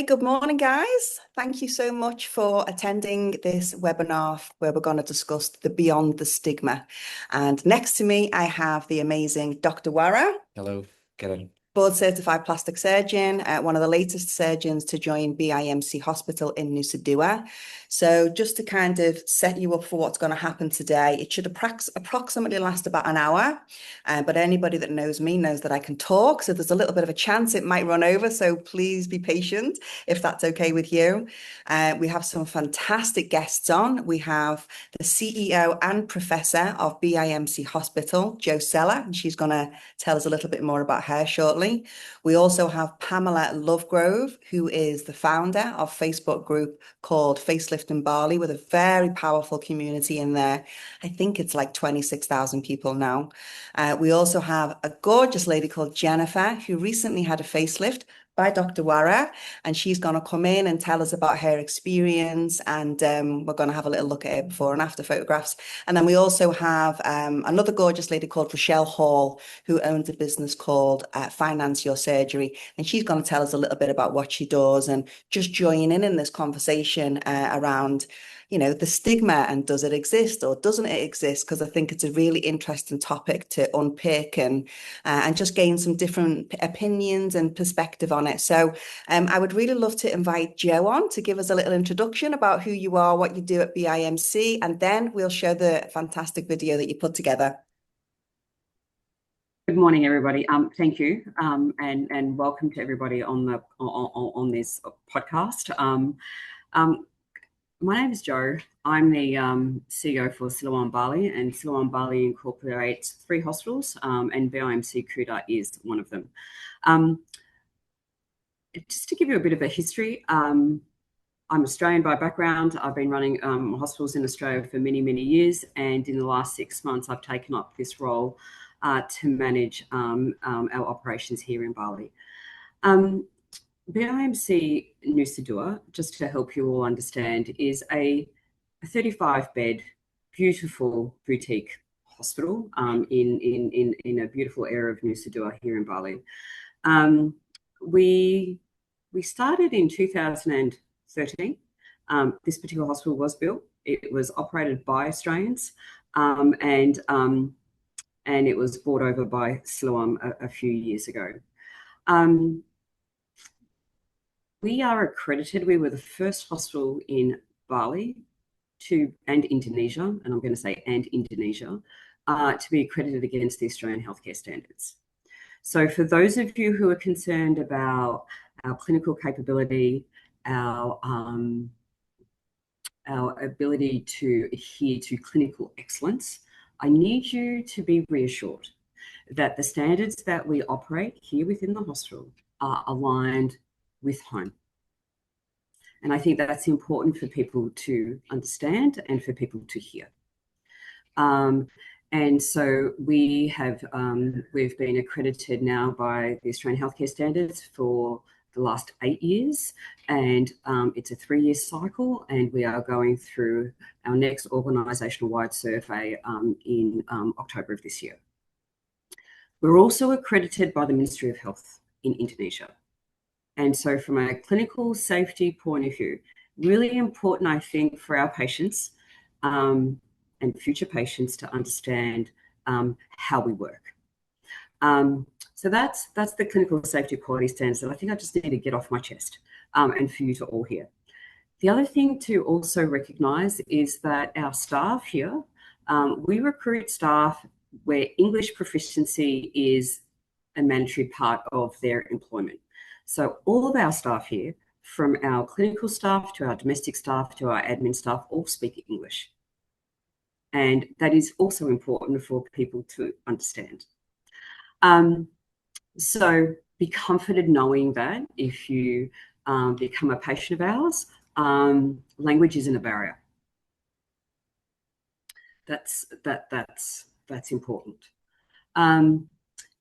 Good morning, guys. Thank you so much for attending this webinar where we're going to discuss the Beyond the Stigma. And next to me, I have the amazing Dr. Wara. Hello, Karen. Board certified plastic surgeon, one of the latest surgeons to join BIMC Hospital in Nusa. So just to kind of set you up for what's going to happen today, it should approximately last about an hour. But anybody that knows me knows that I can talk. So there's a little bit of a chance it might run over. So please be patient if that's okay with you. We have some fantastic guests on. We have the CEO and professor of BIMC Hospital, Jo Seller, and she's going to tell us a little bit more about her shortly. We also have Pamela Lovegrove, who is the founder of a Facebook group called Facelift in Bali, with a very powerful community in there. I think it's like 26,000 people now. We also have a gorgeous lady called Jennifer, who recently had a facelift by Dr. Wara, and she's going to come in and tell us about her experience, and we're going to have a little look at her before and after photographs. And then we also have another gorgeous lady called Rochelle Hall, who owns a business called Finance Your Surgery, and she's going to tell us a little bit about what she does and just join in this conversation around the stigma, and does it exist or doesn't it exist? Because I think it's a really interesting topic to unpick and just gain some different opinions and perspective on it. So I would really love to invite Jo on to give us a little introduction about who you are, what you do at BIMC, and then we'll show the fantastic video that you put together. Good morning, everybody. Thank you, and welcome to everybody on this podcast. My name is Jo. I'm the CEO for Siloam Bali, and Siloam Bali incorporates 3 hospitals, and BIMC Kuta is one of them. Just to give you a bit of a history, I'm Australian by background. I've been running hospitals in Australia for many, many years, and in the last 6 months, I've taken up this role to manage our operations here in Bali. BIMC Nusa, just to help you all understand, is a 35-bed, beautiful boutique hospital in a beautiful area of Nusa here in Bali. We started in 2013. This particular hospital was built. It was operated by Australians, and it was bought over by Siloam a few years ago. We are accredited. We were the first hospital in Bali and Indonesia, and I'm going to say Indonesia, to be accredited against the Australian healthcare standards. So for those of you who are concerned about our clinical capability, our ability to adhere to clinical excellence, I need you to be reassured that the standards that we operate here within the hospital are aligned with home. And I think that's important for people to understand and for people to hear. And so we've been accredited now by the Australian healthcare standards for the last 8 years, and it's a 3-year cycle, and we are going through our next organisational-wide survey in October of this year. We're also accredited by the Ministry of Health in Indonesia. And so from a clinical safety point of view, really important, I think, for our patients and future patients to understand how we work. So that's the clinical safety quality standards that I think I just need to get off my chest and for you to all hear. The other thing to also recognise is that our staff here, we recruit staff where English proficiency is a mandatory part of their employment. So all of our staff here, from our clinical staff to our domestic staff to our admin staff, all speak English. And that is also important for people to understand. So be comforted knowing that if you become a patient of ours, language isn't a barrier. That's important.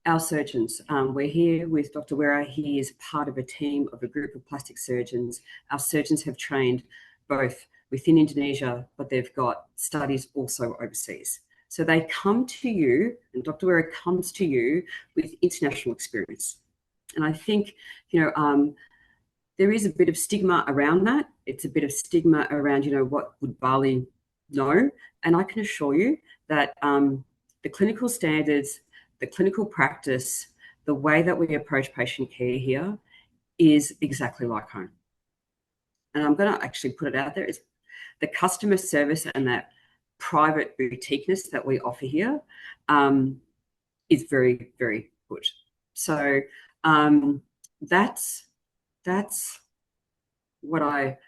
Our surgeons, we're here with Dr. Wara. He is part of a team of a group of plastic surgeons. Our surgeons have trained both within Indonesia, but they've got studies also overseas. So they come to you, and Dr. Wara comes to you with international experience. And I think, there is a bit of stigma around that. It's a bit of stigma around, what would Bali know? And I can assure you that the clinical standards, the clinical practice, the way that we approach patient care here is exactly like home. And I'm going to actually put it out there, is the customer service and that private boutiqueness that we offer here is very, very good. So that's what I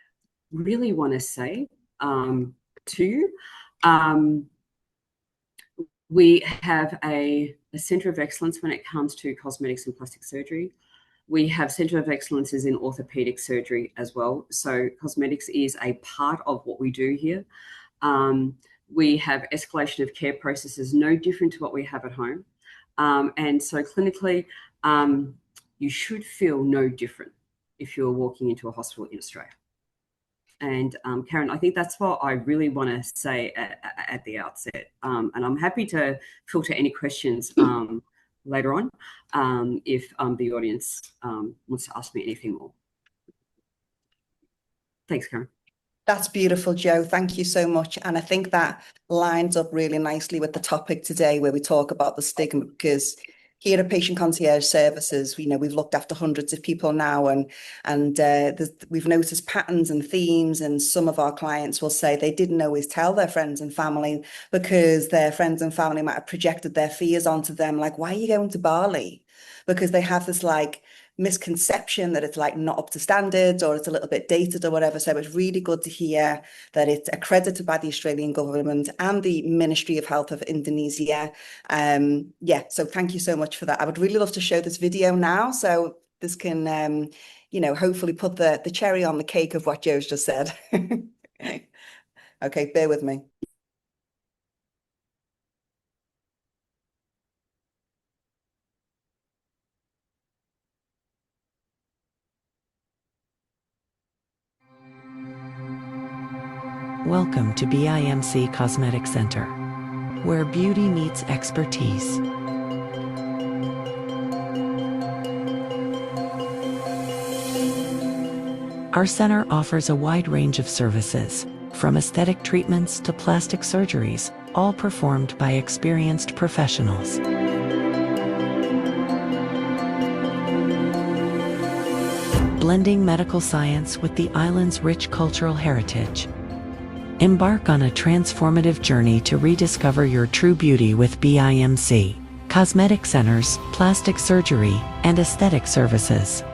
really want to say to you. We have a centre of excellence when it comes to cosmetics and plastic surgery. We have centre of excellences in orthopedic surgery as well. So cosmetics is a part of what we do here. We have escalation of care processes no different to what we have at home. And so clinically, you should feel no different if you're walking into a hospital in Australia. And Karen, I think that's what I really want to say at the outset. And I'm happy to filter any questions later on if the audience wants to ask me anything more. Thanks, Karen. That's beautiful, Jo. Thank you so much. And I think that lines up really nicely with the topic today, where we talk about the stigma, because here at Patient Concierge Services, we've looked after hundreds of people now, and we've noticed patterns and themes. And some of our clients will say they didn't always tell their friends and family because their friends and family might have projected their fears onto them, like, why are you going to Bali? Because they have this misconception that it's not up to standards, or it's a little bit dated or whatever. So it's really good to hear that it's accredited by the Australian government and the Ministry of Health of Indonesia. So thank you so much for that. I would really love to show this video now, so this can hopefully put the cherry on the cake of what Jo's just said. Okay, bear with me. Welcome to BIMC Cosmetic Center, where beauty meets expertise. Our center offers a wide range of services, from aesthetic treatments to plastic surgeries, all performed by experienced professionals. Blending medical science with the island's rich cultural heritage. Embark on a transformative journey to rediscover your true beauty with BIMC, cosmetic centers, plastic surgery, and aesthetic services.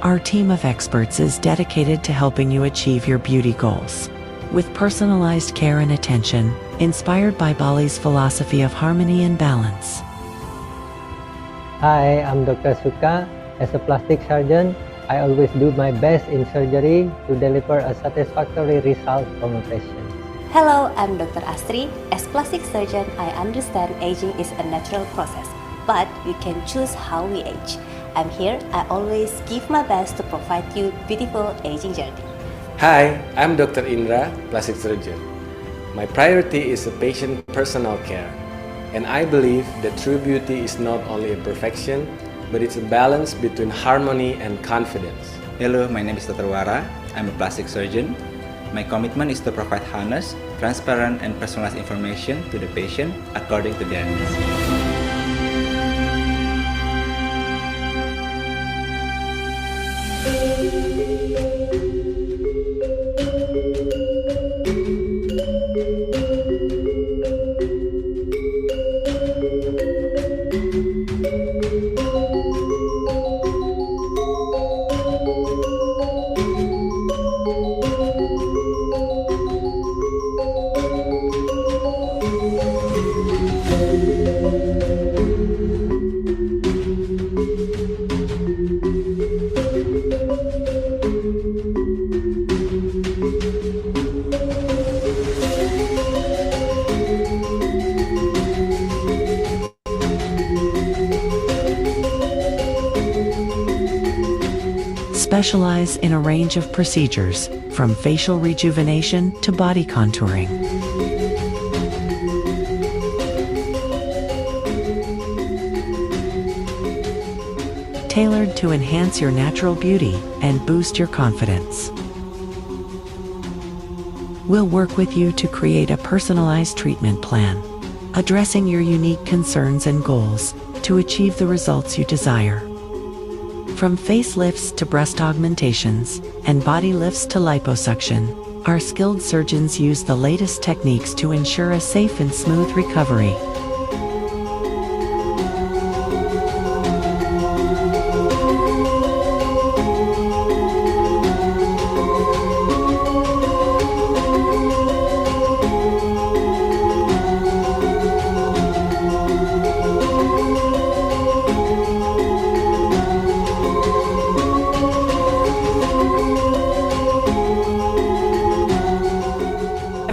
Our team of experts is dedicated to helping you achieve your beauty goals, with personalized care and attention, inspired by Bali's philosophy of harmony and balance. Hi, I'm Dr. Suka. As a plastic surgeon, I always do my best in surgery to deliver a satisfactory result from a patient. Hello, I'm Dr. Astri. As plastic surgeon, I understand aging is a natural process, but we can choose how we age. I'm here, I always give my best to provide you beautiful aging journey. Hi, I'm Dr. Indra, plastic surgeon. My priority is a patient personal care, and I believe that true beauty is not only a perfection, but it's a balance between harmony and confidence. Hello, my name is Dr. Wara. I'm a plastic surgeon. My commitment is to provide honest, transparent, and personalized information to the patient according to their needs. Specialize in a range of procedures, from facial rejuvenation to body contouring. tailored to enhance your natural beauty and boost your confidence. We'll work with you to create a personalized treatment plan, addressing your unique concerns and goals to achieve the results you desire. From facelifts to breast augmentations and body lifts to liposuction, our skilled surgeons use the latest techniques to ensure a safe and smooth recovery.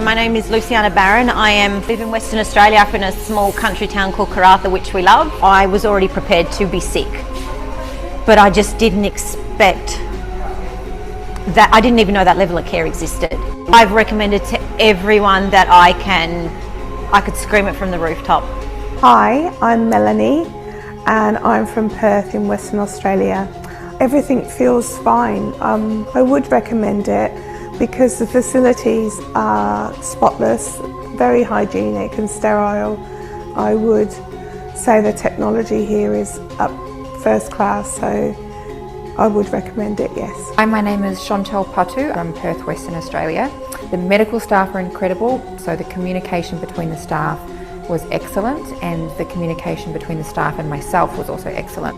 My name is Luciana Barron. I live in Western Australia up in a small country town called Karratha, which we love. I was already prepared to be sick, but I just didn't expect that. I didn't even know that level of care existed. I've recommended to everyone that I could scream it from the rooftop. Hi, I'm Melanie and I'm from Perth in Western Australia. Everything feels fine. I would recommend it because the facilities are spotless, very hygienic and sterile. I would say the technology here is up first class, so I would recommend it, yes. Hi, my name is Chantal Patu from Perth, Western Australia. The medical staff are incredible, so the communication between the staff was excellent and the communication between the staff and myself was also excellent.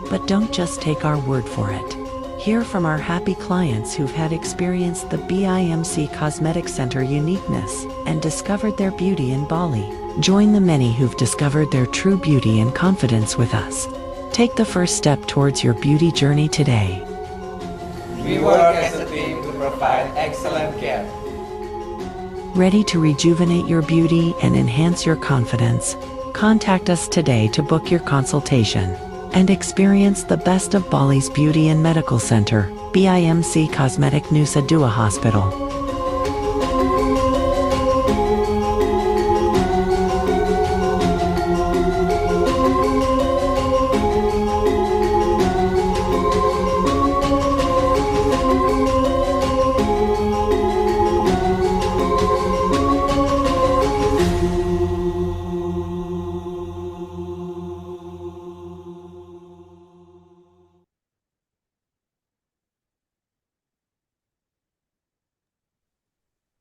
But don't just take our word for it. Hear from our happy clients who've had experienced the BIMC Cosmetic Center uniqueness and discovered their beauty in Bali. Join the many who've discovered their true beauty and confidence with us. Take the first step towards your beauty journey today. We work as a team to provide excellent care. Ready to rejuvenate your beauty and enhance your confidence? Contact us today to book your consultation and experience the best of Bali's Beauty and Medical Center, BIMC Cosmetic Nusa Dua Hospital.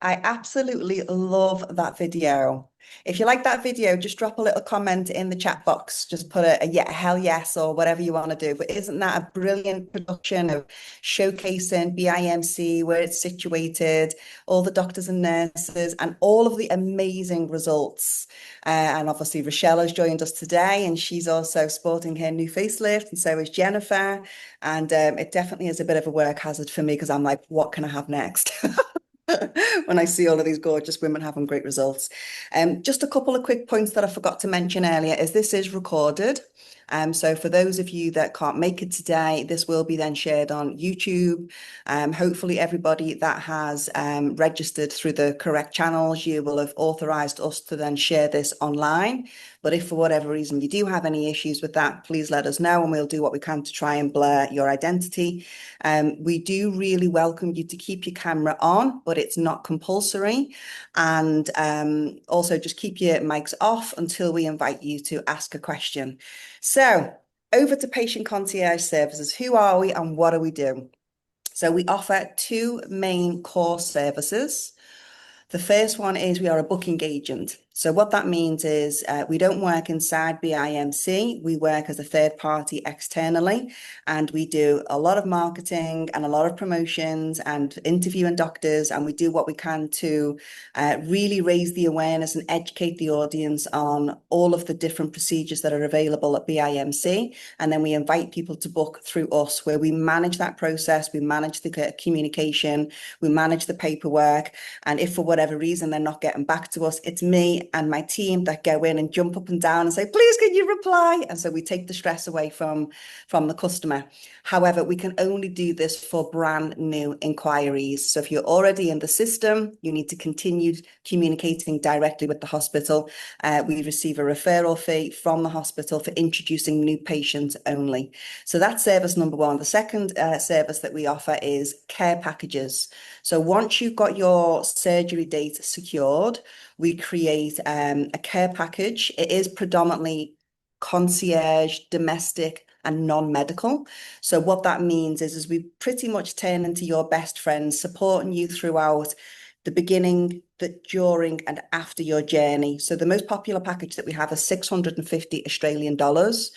I absolutely love that video. If you like that video, just drop a little comment in the chat box. Just put a yeah, hell yes, or whatever you want to do. But isn't that a brilliant production of showcasing BIMC, where it's situated, all the doctors and nurses, and all of the amazing results? And obviously, Rochelle has joined us today, and she's also sporting her new facelift, and so is Jennifer. And it definitely is a bit of a work hazard for me because I'm like, what can I have next? When I see all of these gorgeous women having great results. Just a couple of quick points that I forgot to mention earlier is this is recorded. So for those of you that can't make it today, this will be then shared on YouTube. Hopefully everybody that has registered through the correct channels, you will have authorized us to then share this online. But if for whatever reason you do have any issues with that, please let us know and we'll do what we can to try and blur your identity. We do really welcome you to keep your camera on, but it's not compulsory. And also just keep your mics off until we invite you to ask a question. So over to patient concierge services. Who are we and what do we do? So we offer two main core services. The first one is we are a booking agent. So what that means is we don't work inside BIMC. We work as a third party externally, and we do a lot of marketing and a lot of promotions and interviewing doctors. And we do what we can to really raise the awareness and educate the audience on all of the different procedures that are available at BIMC. And then we invite people to book through us, where we manage that process. We manage the communication, we manage the paperwork. And if for whatever reason they're not getting back to us, it's me me and my team that go in and jump up and down and say, please, can you reply? And so we take the stress away from the customer. However, we can only do this for brand new inquiries. So if you're already in the system, you need to continue communicating directly with the hospital. We receive a referral fee from the hospital for introducing new patients only. So that's service number one. The second service that we offer is care packages. So once you've got your surgery date secured, we create a care package. It is predominantly concierge, domestic, and non-medical. So what that means is we pretty much turn into your best friend, supporting you throughout the beginning, the during, and after your journey. So the most popular package that we have is 650 Australian dollars.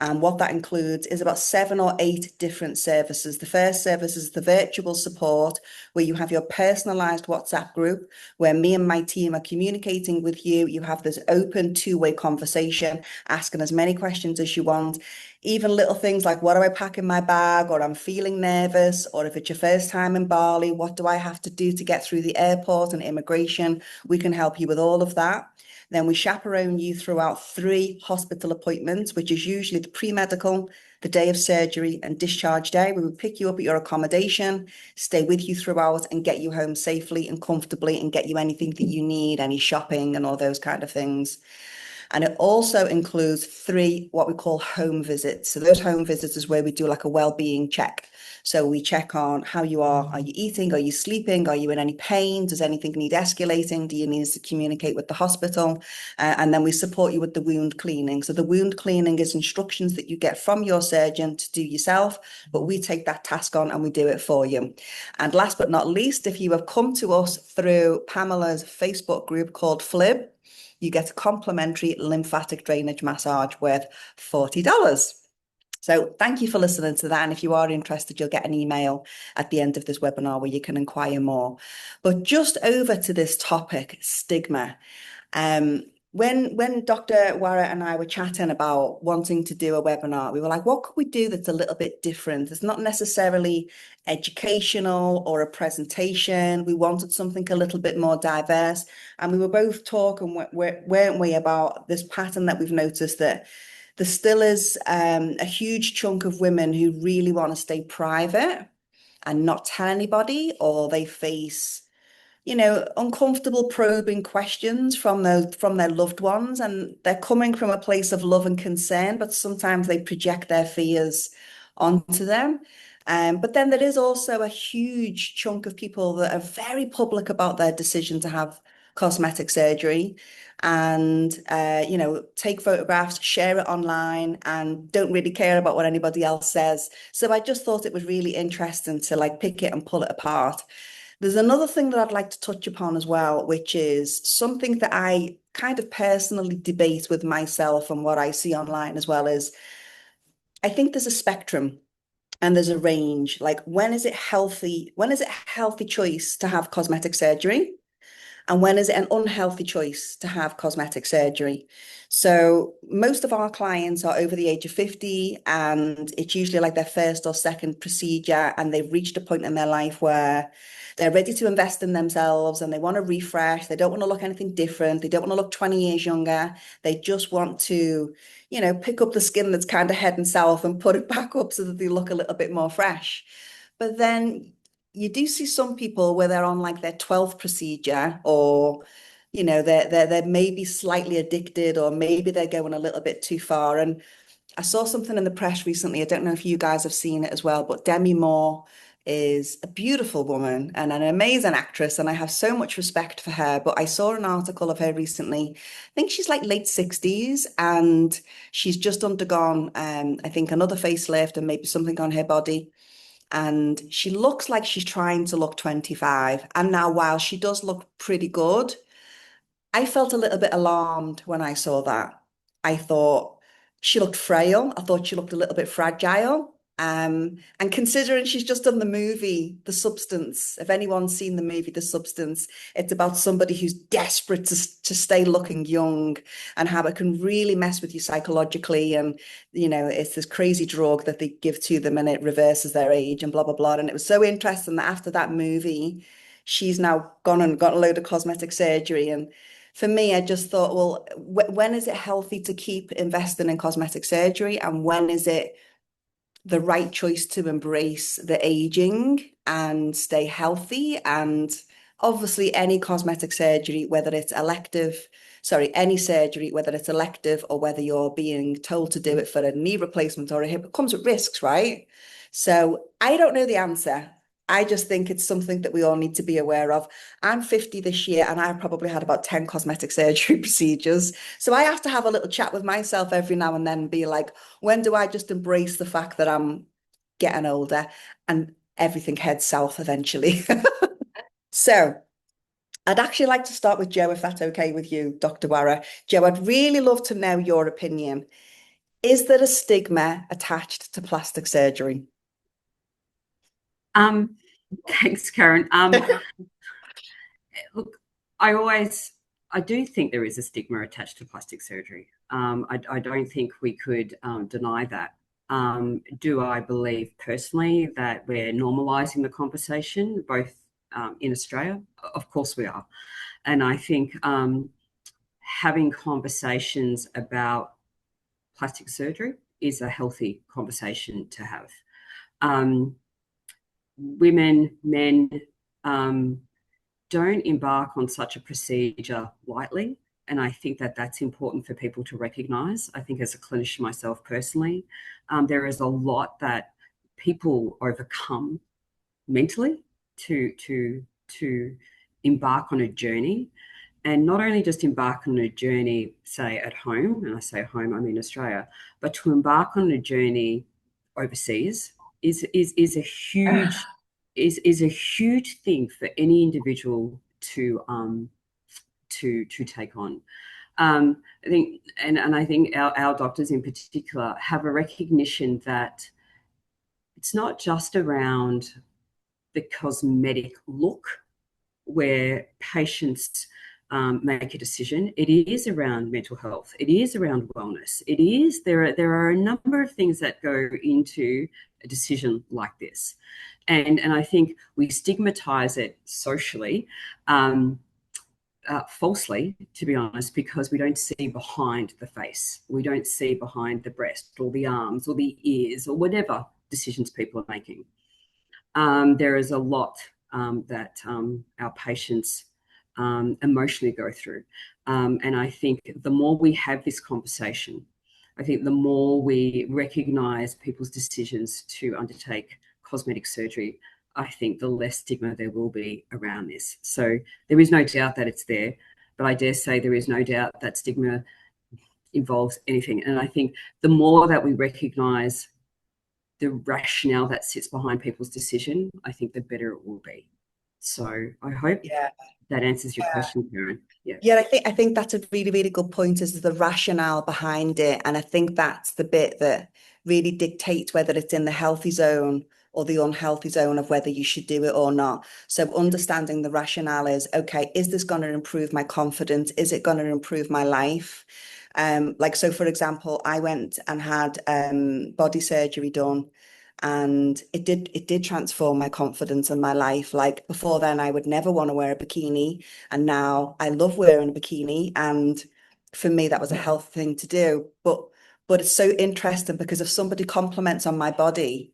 And what that includes is about 7 or 8 different services. The first service is the virtual support, where you have your personalized WhatsApp group, where me and my team are communicating with you. You have this open two-way conversation, asking as many questions as you want. Even little things like, what do I pack in my bag? Or I'm feeling nervous. Or if it's your first time in Bali, what do I have to do to get through the airport and immigration? We can help you with all of that. Then we chaperone you throughout 3 hospital appointments, which is usually the pre-medical, the day of surgery, and discharge day. We will pick you up at your accommodation, stay with you throughout, and get you home safely and comfortably, and get you anything that you need, any shopping and all those kind of things. And it also includes 3 what we call home visits. So those home visits is where we do like a well-being check. So we check on how you are. Are you eating? Are you sleeping? Are you in any pain? Does anything need escalating? Do you need to communicate with the hospital? And then we support you with the wound cleaning. So the wound cleaning is instructions that you get from your surgeon to do yourself, but we take that task on and we do it for you. And last but not least, if you have come to us through Pamela's Facebook group called FLIB, you get a complimentary lymphatic drainage massage worth $40. So thank you for listening to that. And if you are interested, you'll get an email at the end of this webinar where you can inquire more. But just over to this topic, stigma. When Dr. Wara and I were chatting about wanting to do a webinar, we were like, what could we do that's a little bit different? It's not necessarily educational or a presentation. We wanted something a little bit more diverse. And we were both talking, weren't we, about this pattern that we've noticed, that there still is a huge chunk of women who really want to stay private and not tell anybody, or they face, you know, uncomfortable probing questions from their loved ones, and they're coming from a place of love and concern, but sometimes they project their fears onto them. But then there is also a huge chunk of people that are very public about their decision to have cosmetic surgery, and you know, take photographs, share it online, and don't really care about what anybody else says. So I just thought it was really interesting to like pick it and pull it apart. There's another thing that I'd like to touch upon as well, which is something that I kind of personally debate with myself and what I see online as well, is I think there's a spectrum and there's a range. Like, when is it healthy? When is it a healthy choice to have cosmetic surgery? And when is it an unhealthy choice to have cosmetic surgery? So most of our clients are over the age of 50, and it's usually like their first or second procedure, and they've reached a point in their life where they're ready to invest in themselves and they want to refresh. They don't want to look anything different. They don't want to look 20 years younger. They just want to, you know, pick up the skin that's kind of heading south and put it back up so that they look a little bit more fresh. But then you do see some people where they're on like their 12th procedure, or, you know, they're maybe slightly addicted, or maybe they're going a little bit too far. And I saw something in the press recently. I don't know if you guys have seen it as well, but Demi Moore is a beautiful woman and an amazing actress, and I have so much respect for her. But I saw an article of her recently. I think she's like late 60s, and she's just undergone, I think, another facelift and maybe something on her body. And she looks like she's trying to look 25. And now, while she does look pretty good, I felt a little bit alarmed when I saw that. I thought she looked frail. I thought she looked a little bit fragile. And considering she's just done the movie, The Substance, if anyone's seen the movie, The Substance, it's about somebody who's desperate to stay looking young, and how it can really mess with you psychologically. And, you know, it's this crazy drug that they give to them and it reverses their age and blah, blah, blah. And it was so interesting that after that movie, she's now gone and got a load of cosmetic surgery. And for me, I just thought, well, when is it healthy to keep investing in cosmetic surgery, and when is it the right choice to embrace the aging and stay healthy? And obviously any cosmetic surgery, whether it's elective, sorry, any surgery, whether it's elective or whether you're being told to do it for a knee replacement or a hip, it comes with risks, right? So I don't know the answer. I just think it's something that we all need to be aware of. I'm 50 this year and I've probably had about 10 cosmetic surgery procedures. So I have to have a little chat with myself every now and then and be like, when do I just embrace the fact that I'm getting older and everything heads south eventually? So I'd actually like to start with Joe, if that's okay with you, Dr. Wara. Joe, I'd really love to know your opinion. Is there a stigma attached to plastic surgery? Thanks, Karen. Look, I do think there is a stigma attached to plastic surgery. I don't think we could deny that. Do I believe personally that we're normalising the conversation, both in Australia? Of course we are. And I think having conversations about plastic surgery is a healthy conversation to have. Women, men, don't embark on such a procedure lightly. And I think that that's important for people to recognise. I think as a clinician myself personally, there is a lot that people overcome mentally to embark on a journey. And not only just embark on a journey, say at home, and I say home, I mean Australia, but to embark on a journey overseas is a huge is a huge thing for any individual to take on. I think, and I think our doctors in particular have a recognition that it's not just around the cosmetic look where patients make a decision. It is around mental health. It is around wellness. It is there are a number of things that go into a decision like this, and I think we stigmatize it socially. Falsely, to be honest, because we don't see behind the face. We don't see behind the breast or the arms or the ears or whatever decisions people are making. There is a lot that our patients emotionally go through. And I think the more we have this conversation, I think the more we recognise people's decisions to undertake cosmetic surgery, I think the less stigma there will be around this. So there is no doubt that it's there, but I dare say there is no doubt that stigma involves anything. And I think the more that we recognise the rationale that sits behind people's decision, I think the better it will be. So I hope that answers your question, Karen. Yeah, I think that's a really, really good point, is the rationale behind it. And I think that's the bit that really dictates whether it's in the healthy zone or the unhealthy zone of whether you should do it or not. So understanding the rationale is, okay, is this going to improve my confidence? Is it going to improve my life? So for example, I went and had body surgery done, and it did transform my confidence and my life. Like before then, I would never want to wear a bikini, and now I love wearing a bikini. And for me, that was a health thing to do. But it's so interesting because if somebody compliments on my body,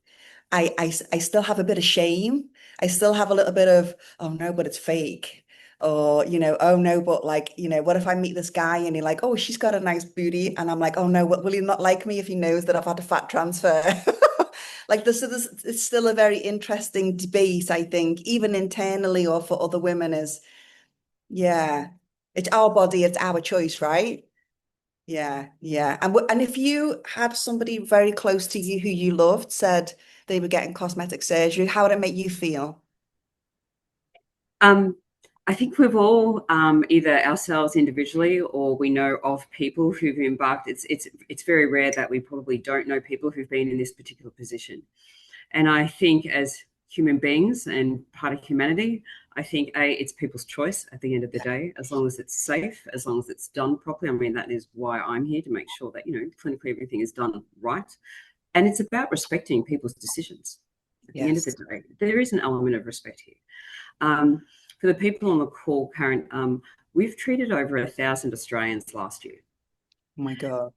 I still have a bit of shame. I still have a little bit of, oh no, but it's fake. Or, oh no, but what if I meet this guy and you're like, oh, she's got a nice booty. And I'm like, oh no, will he not like me if he knows that I've had a fat transfer? It's still a very interesting debate, I think, even internally or for other women it's our body, it's our choice, right? Yeah. And if you had somebody very close to you who you loved said they were getting cosmetic surgery, how would it make you feel? I think we've all either ourselves individually or we know of people who've embarked. It's very rare that we probably don't know people who've been in this particular position. And I think as human beings and part of humanity, I think it's people's choice at the end of the day, as long as it's safe, as long as it's done properly. I mean, that is why I'm here, to make sure that, clinically everything is done right. And it's about respecting people's decisions. At the end of the day, there is an element of respect here. For the people on the call, Karen, We've treated over 1,000 Australians last year. Oh my God.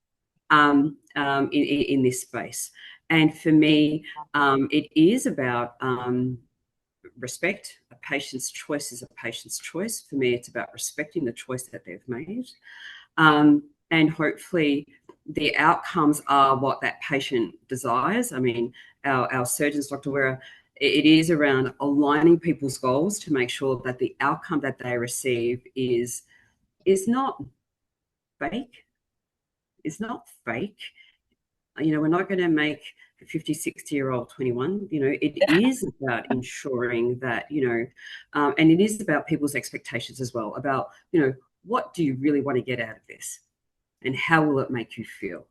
In this space. And for me, it is about respect. A patient's choice is a patient's choice. For me, it's about respecting the choice that they've made. And hopefully the outcomes are what that patient desires. I mean, our surgeons, Dr. Wara, it is around aligning people's goals to make sure that the outcome that they receive is not fake. It's not fake. You know, we're not going to make a 50, 60-year-old 21. You know, it is about ensuring that, you know, and it is about people's expectations as well, about, you know, what do you really want to get out of this? And how will it make you feel?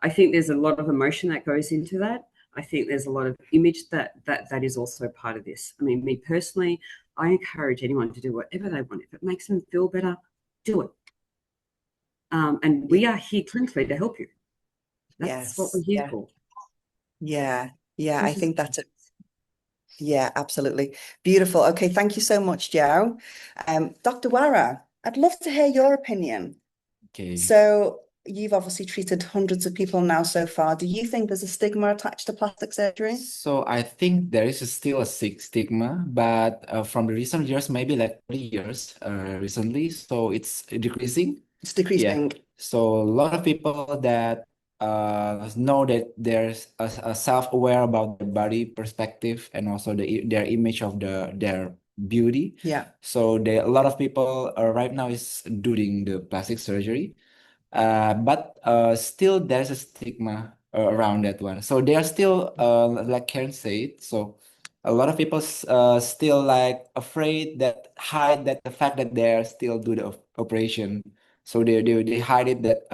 I think there's a lot of emotion that goes into that. I think there's a lot of image that is also part of this. I mean, me personally, I encourage anyone to do whatever they want. If it makes them feel better, do it. And we are here clinically to help you. That's what we're here for. Yeah. Yeah. I think that's it. Yeah, absolutely. Beautiful. Okay. Thank you so much, Joe. Dr. Wara, I'd love to hear your opinion. Okay. So you've obviously treated hundreds of people now so far. Do you think there's a stigma attached to plastic surgery? So I think there is still a stigma, but from the recent years, maybe like 30 years recently, so it's decreasing. It's decreasing. Yeah. So a lot of people that know that there's a self-aware about their body perspective and also their image of their beauty. Yeah. So a lot of people right now is doing the plastic surgery. But still there's a stigma around that one. So they are still like Karen said. So a lot of people still like afraid that hide that the fact that they are still do the operation. So they hide it that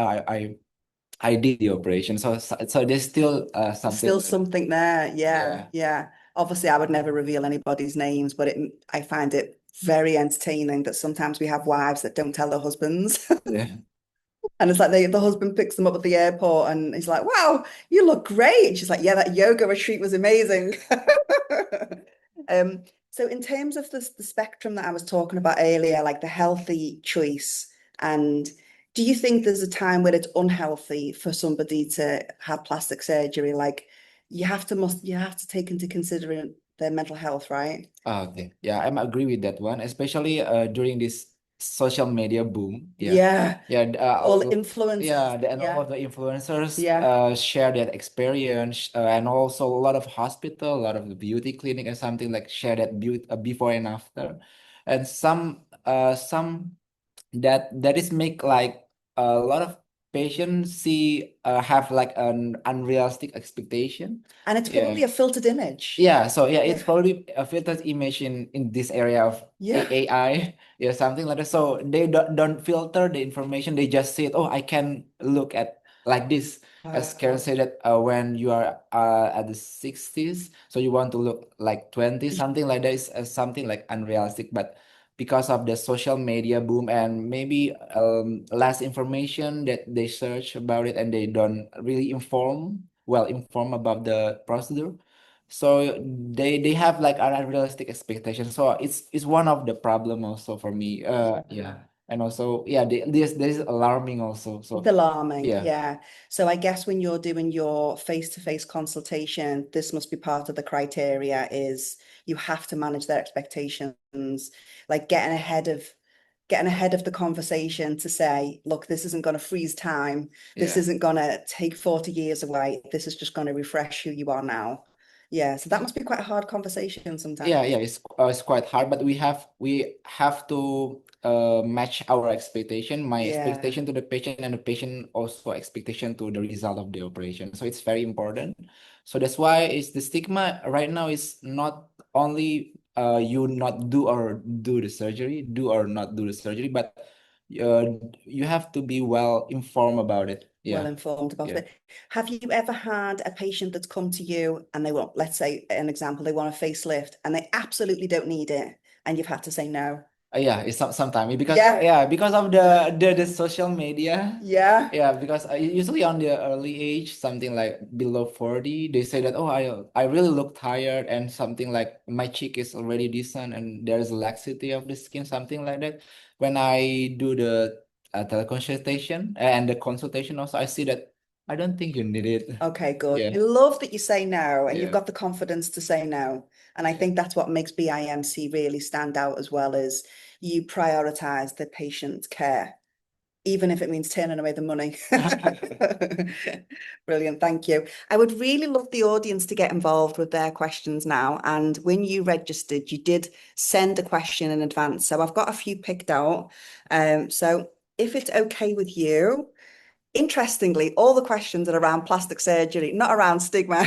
I did the operation. So there's still something. Still something there. Yeah. Yeah. Obviously, I would never reveal anybody's names, but I find it very entertaining that sometimes we have wives that don't tell their husbands. Yeah. And it's like the husband picks them up at the airport and he's like, wow, you look great. And she's like, yeah, that yoga retreat was amazing. So in terms of the spectrum that I was talking about earlier, like the healthy choice, and do you think there's a time where it's unhealthy for somebody to have plastic surgery? Like you have to take into consideration their mental health, right? Okay. Yeah, I agree with that one, especially during this social media boom. Yeah. All Also, influencers. and all of the influencers Yeah. share that experience, and also a lot of hospital, a lot of the beauty clinic and something like share that before and after, and some that is make like a lot of patients have like an unrealistic expectation. And it's probably a filtered image. Yeah, so it's probably a filtered image in this area of AI, something like that. So they don't filter the information. They just say, oh, I can look at like this. As Karen said that when you are at the 60s, so you want to look like 20, something like that is something like unrealistic. But because of the social media boom and maybe less information that they search about it and they don't really well informed about the procedure, so they have like an unrealistic expectation. So it's one of the problem also for me. Yeah. And also, this is alarming also. So It's alarming, yeah. yeah. So I guess when you're doing your face-to-face consultation, this must be part of the criteria is you have to manage their expectations, like getting ahead of the conversation to say, look, this isn't going to freeze time. This isn't going to take 40 years away. This is just going to refresh who you are now. Yeah, so that must be quite a hard conversation sometimes. Yeah, it's quite hard, but we have to match our expectation, my expectation to the patient, and the patient also expectation to the result of the operation. So it's very important. So that's why it's the stigma right now is not only you not do or do the surgery, do or not do the surgery, but you have to be well informed about it. Well informed about it. Have you ever had a patient that's come to you and they want, let's say an example, they want a facelift and they absolutely don't need it and you've had to say no? Yeah, it's sometimes because of the social media. Yeah. Yeah, because usually on the early age, something like below 40, they say that, oh, I really look tired, and something like my cheek is already decent and there's laxity of the skin, something like that. When I do the teleconsultation and the consultation also, I see that I don't think you need it. Okay, good. Yeah. I love that you say no and you've Yeah. got the confidence to say no. And I think that's what makes BIMC really stand out as well, is you prioritize the patient's care, even if it means turning away the money. Brilliant, thank you. I would really love the audience to get involved with their questions now. And when you registered, you did send a question in advance. So I've got a few picked out. So if it's okay with you, interestingly, all the questions are around plastic surgery, not around stigma.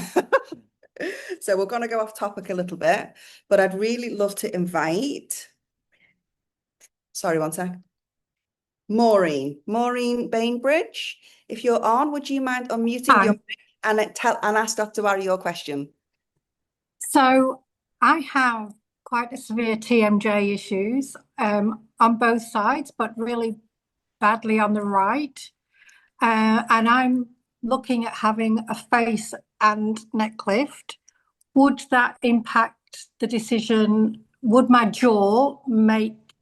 So we're going to go off topic a little bit, but I'd really love to invite, sorry, one sec. Maureen Bainbridge, if you're on, would you mind unmuting your mic and ask Dr. Wara your question? So I have quite a severe TMJ issues on both sides, but really badly on the right. And I'm looking at having a face and neck lift. Would that impact the decision? Would my jaw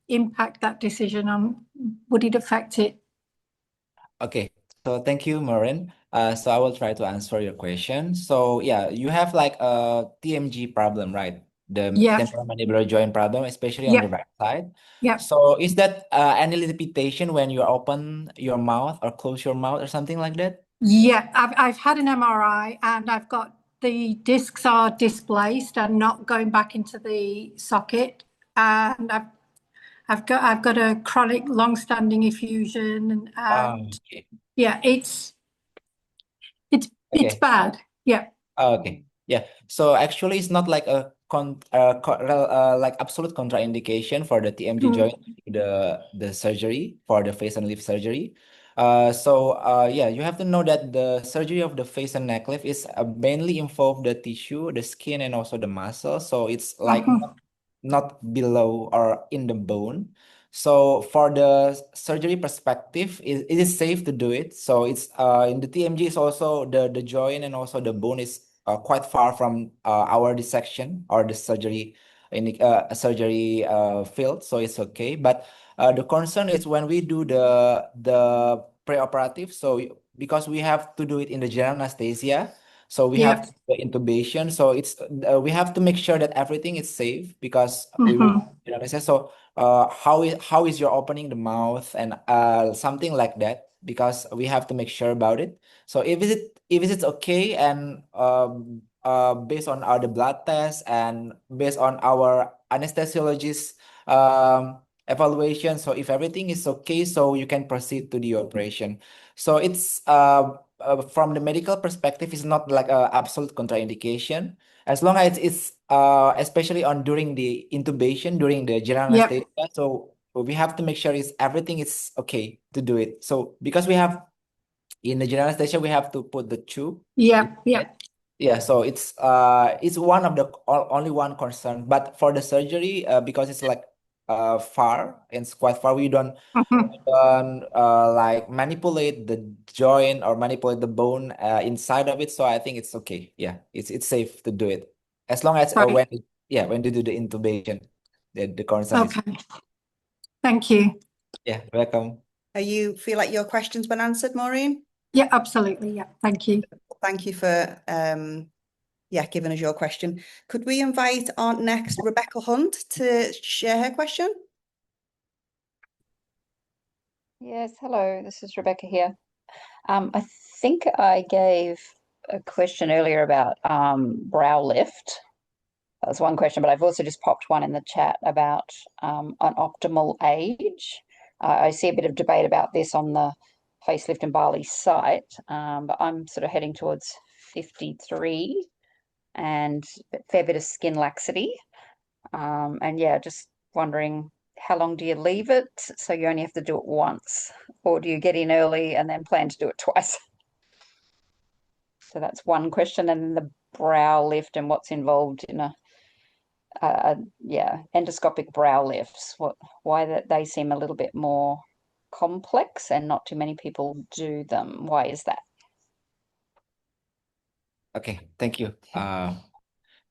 impact that decision on, would it affect it? Okay, so thank you, Maureen. So I will try to answer your question. So yeah, you have like a TMG problem, right? The temporomandibular joint problem, especially on the right side. Yeah. So is that any limitation when you open your mouth or close your mouth or something like that? Yeah, I've had an MRI and I've got the discs are displaced and not going back into the socket, and I've got a chronic long-standing effusion, and Okay. yeah, it's bad. Yeah. Okay. Yeah. So actually, it's not like a like absolute contraindication for the TMG joint, the surgery for the face and lift surgery. Yeah, you have to know that the surgery of the face and neck lift is mainly involve the tissue, the skin, and also the muscle. So it's like not below or in the bone. So for the surgery perspective, it is safe to do it. So it's in the TMG is also the joint and also the bone is quite far from our dissection or the surgery in the surgery field. So it's okay. But the concern is when we do the preoperative. So because we have to do it in the general anesthesia. So we have the intubation. So it's we have to make sure that everything is safe because we will, you know, so how is your opening the mouth and something like that, because we have to make sure about it. So if it's okay and based on our the blood test and based on our anesthesiologist evaluation, so if everything is okay, so you can proceed to the operation. So it's from the medical perspective, it's not like a absolute contraindication as long as it's especially on during the intubation during the general anesthesia. So we have to make sure everything is okay to do it. So because we have in the general anesthesia we have to put the tube. Yeah, so it's one of the only one concern. But for the surgery, because it's like far and it's quite far, we don't like manipulate the joint or manipulate the bone inside of it. So I think it's okay. Yeah, it's safe to do it as long as when they do the intubation, the concern is. Thank you. Yeah, welcome. You feel like your question's been answered, Maureen? Yeah, absolutely. Yeah, thank you. Thank you for giving us your question. Could we invite our next Rebecca Hunt to share her question? Yes, hello, this is Rebecca here. I think I gave a question earlier about brow lift. That was one question, but I've also just popped one in the chat about an optimal age. I see a bit of debate about this on the Facelift in Bali site, but I'm sort of heading towards 53 and a fair bit of skin laxity. And yeah, just wondering, how long do you leave it so you only have to do it once, or do you get in early and then plan to do it twice? So that's one question. And then the brow lift and what's involved in yeah, endoscopic brow lifts. Why that they seem a little bit more complex and not too many people do them. Why is that? Okay, thank you.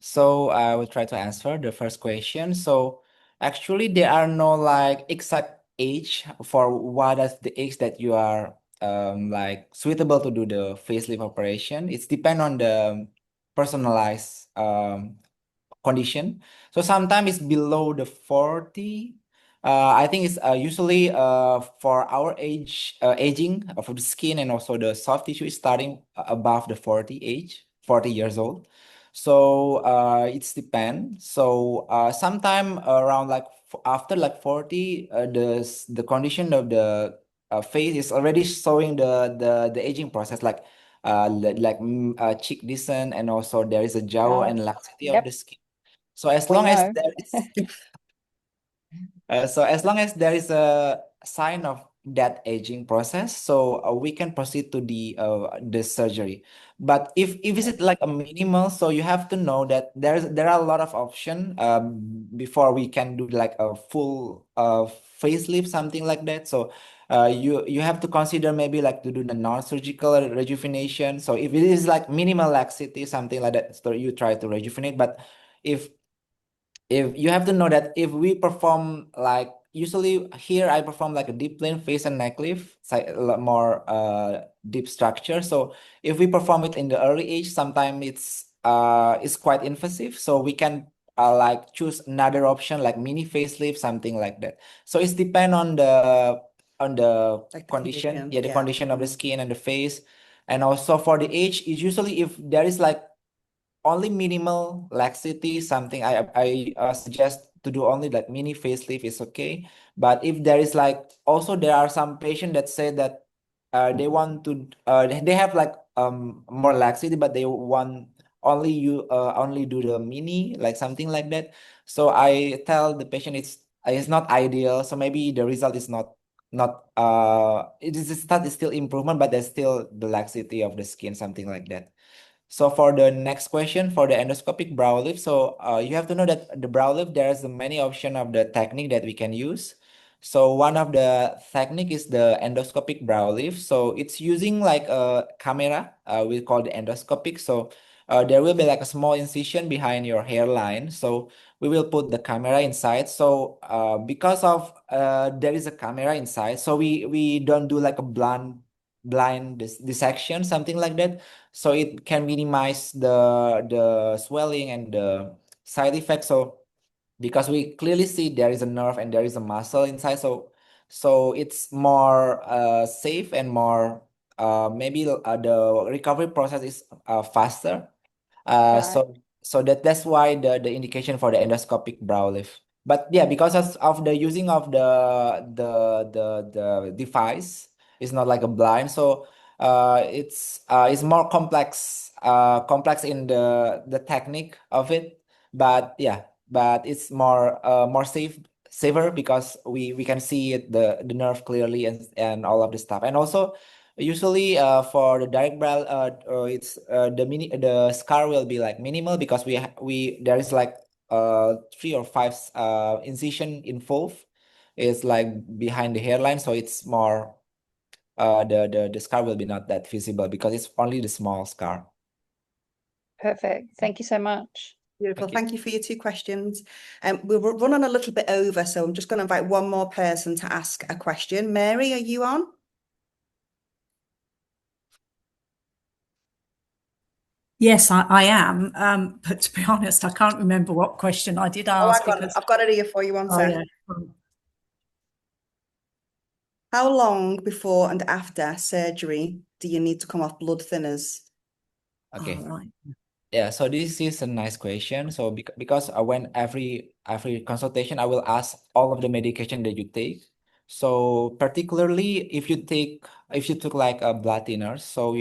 So I will try to answer the first question. So actually, there are no like exact age for what is the age that you are like suitable to do the facelift operation. It's depend on the personalized condition. So sometimes it's below the 40. I think it's usually for our age, aging of the skin and also the soft tissue is starting above the 40 age, 40 years old. So it's depend. So sometime around like after like 40, the condition of the face is already showing the aging process, like cheek descent, and also there is a jaw and laxity of Yep. the skin. So as We long as know. there is so as long as there is a sign of that aging process, so we can proceed to the surgery. But if it's like a minimal, so you have to know that there are a lot of options before we can do like a full facelift, something like that. So you have to consider maybe like to do the non-surgical rejuvenation. So if it is like minimal laxity, something like that, so you try to rejuvenate. But if if you have to know that if we perform like usually here I perform like a deep plane face and neck lift, a lot more deep structure. So if we perform it in the early age, sometimes it's quite invasive. So we can like choose another option like mini facelift, something like that. So it's depend on the Like the condition, condition, the yeah. condition of the skin and the face. And also for the age, is usually if there is like only minimal laxity, something I suggest to do only like mini facelift is okay. But if there is like also there are some patients that say that they want to they have like more laxity, but they want only do the mini, like something like that. So I tell the patient it's not ideal. So maybe the result is not it is not still improvement, but there's still the laxity of the skin, something like that. So for the next question, for the endoscopic brow lift, so you have to know that the brow lift, there's many option of the technique that we can use. So one of the technique is the endoscopic brow lift. So it's using like a camera, we call the endoscopic. So there will be like a small incision behind your hairline. So we will put the camera inside. So because of there is a camera inside, so we don't do like a blind dissection, something like that. So it can minimize the swelling and the side effects. So because we clearly see there is a nerve and there is a muscle inside, so it's more safe and more maybe the recovery process is faster. Right. So that's why the indication for the endoscopic brow lift. But yeah, because of the using of the device, it's not like a blind. So it's more complex in the technique of it. But yeah, but it's more safer because we can see it the nerve clearly and all of the stuff. And also usually, for the direct brow, it's the scar will be like minimal because we there is like 3 or 5 incision involved. It's like behind the hairline, so it's more the scar will be not that visible because it's only the small scar. Perfect. Thank you so much. Beautiful. Thank you for your 2 questions. We're running a little bit over, so I'm just going to invite one more person to ask a question. Mary, are you on? Yes, I am. But to be honest, I can't remember what question I did Oh, ask hang on. because I've got it here for you, one sec. yeah. How long before and after surgery do you need to come off blood thinners? Okay. Oh, right. Yeah, so this is a nice question. So because when every consultation, I will ask all of the medication that you take. So particularly if you took like a blood thinner, so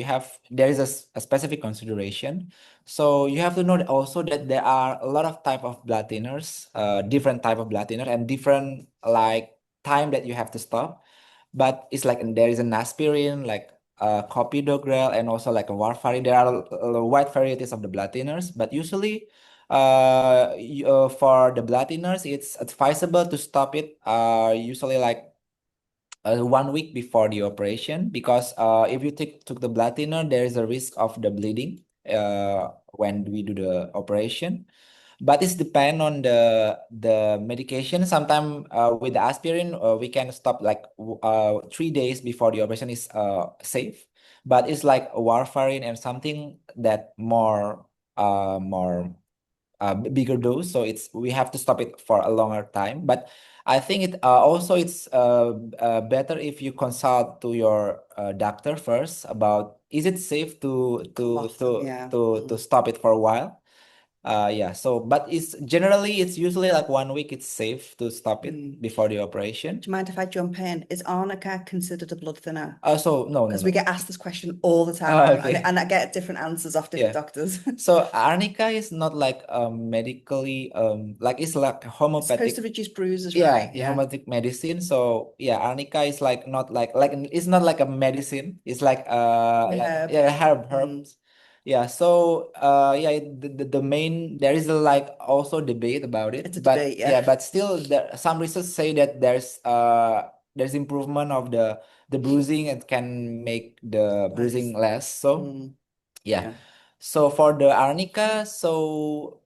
there is a specific consideration. So you have to know also that there are a lot of type of blood thinners, different type of blood thinner and different like time that you have to stop. But it's like there is an aspirin, like copidogrel, and also like a warfarin. There are wide varieties of the blood thinners, but usually For the blood thinners, it's advisable to stop it usually like 1 week before the operation, because if you took the blood thinner, there is a risk of the bleeding when we do the operation. But it's depend on the medication. Sometimes with the aspirin, we can stop like 3 days before the operation is safe. But it's like warfarin and something that more bigger dose, so we have to stop it for a longer time. But I think it's better if you consult to your doctor first about is it safe to stop it for a while. Yeah, so but it's usually like 1 week it's safe to stop it before the operation. Do you mind if I jump in? Is arnica considered a blood thinner? So no, because we get asked this question all the time, okay. and I get different answers off different doctors. So arnica is not like medically like it's like It's homeopathic. supposed to reduce bruises, Yeah, right? homeopathic medicine. So yeah, arnica is like not like it's not like a medicine. It's like herbs. Yeah. So yeah, the main there is like also debate about it. It's a but debate, yeah. but still some research say that there's improvement of the bruising and can make the bruising less. So yeah. So for the arnica, so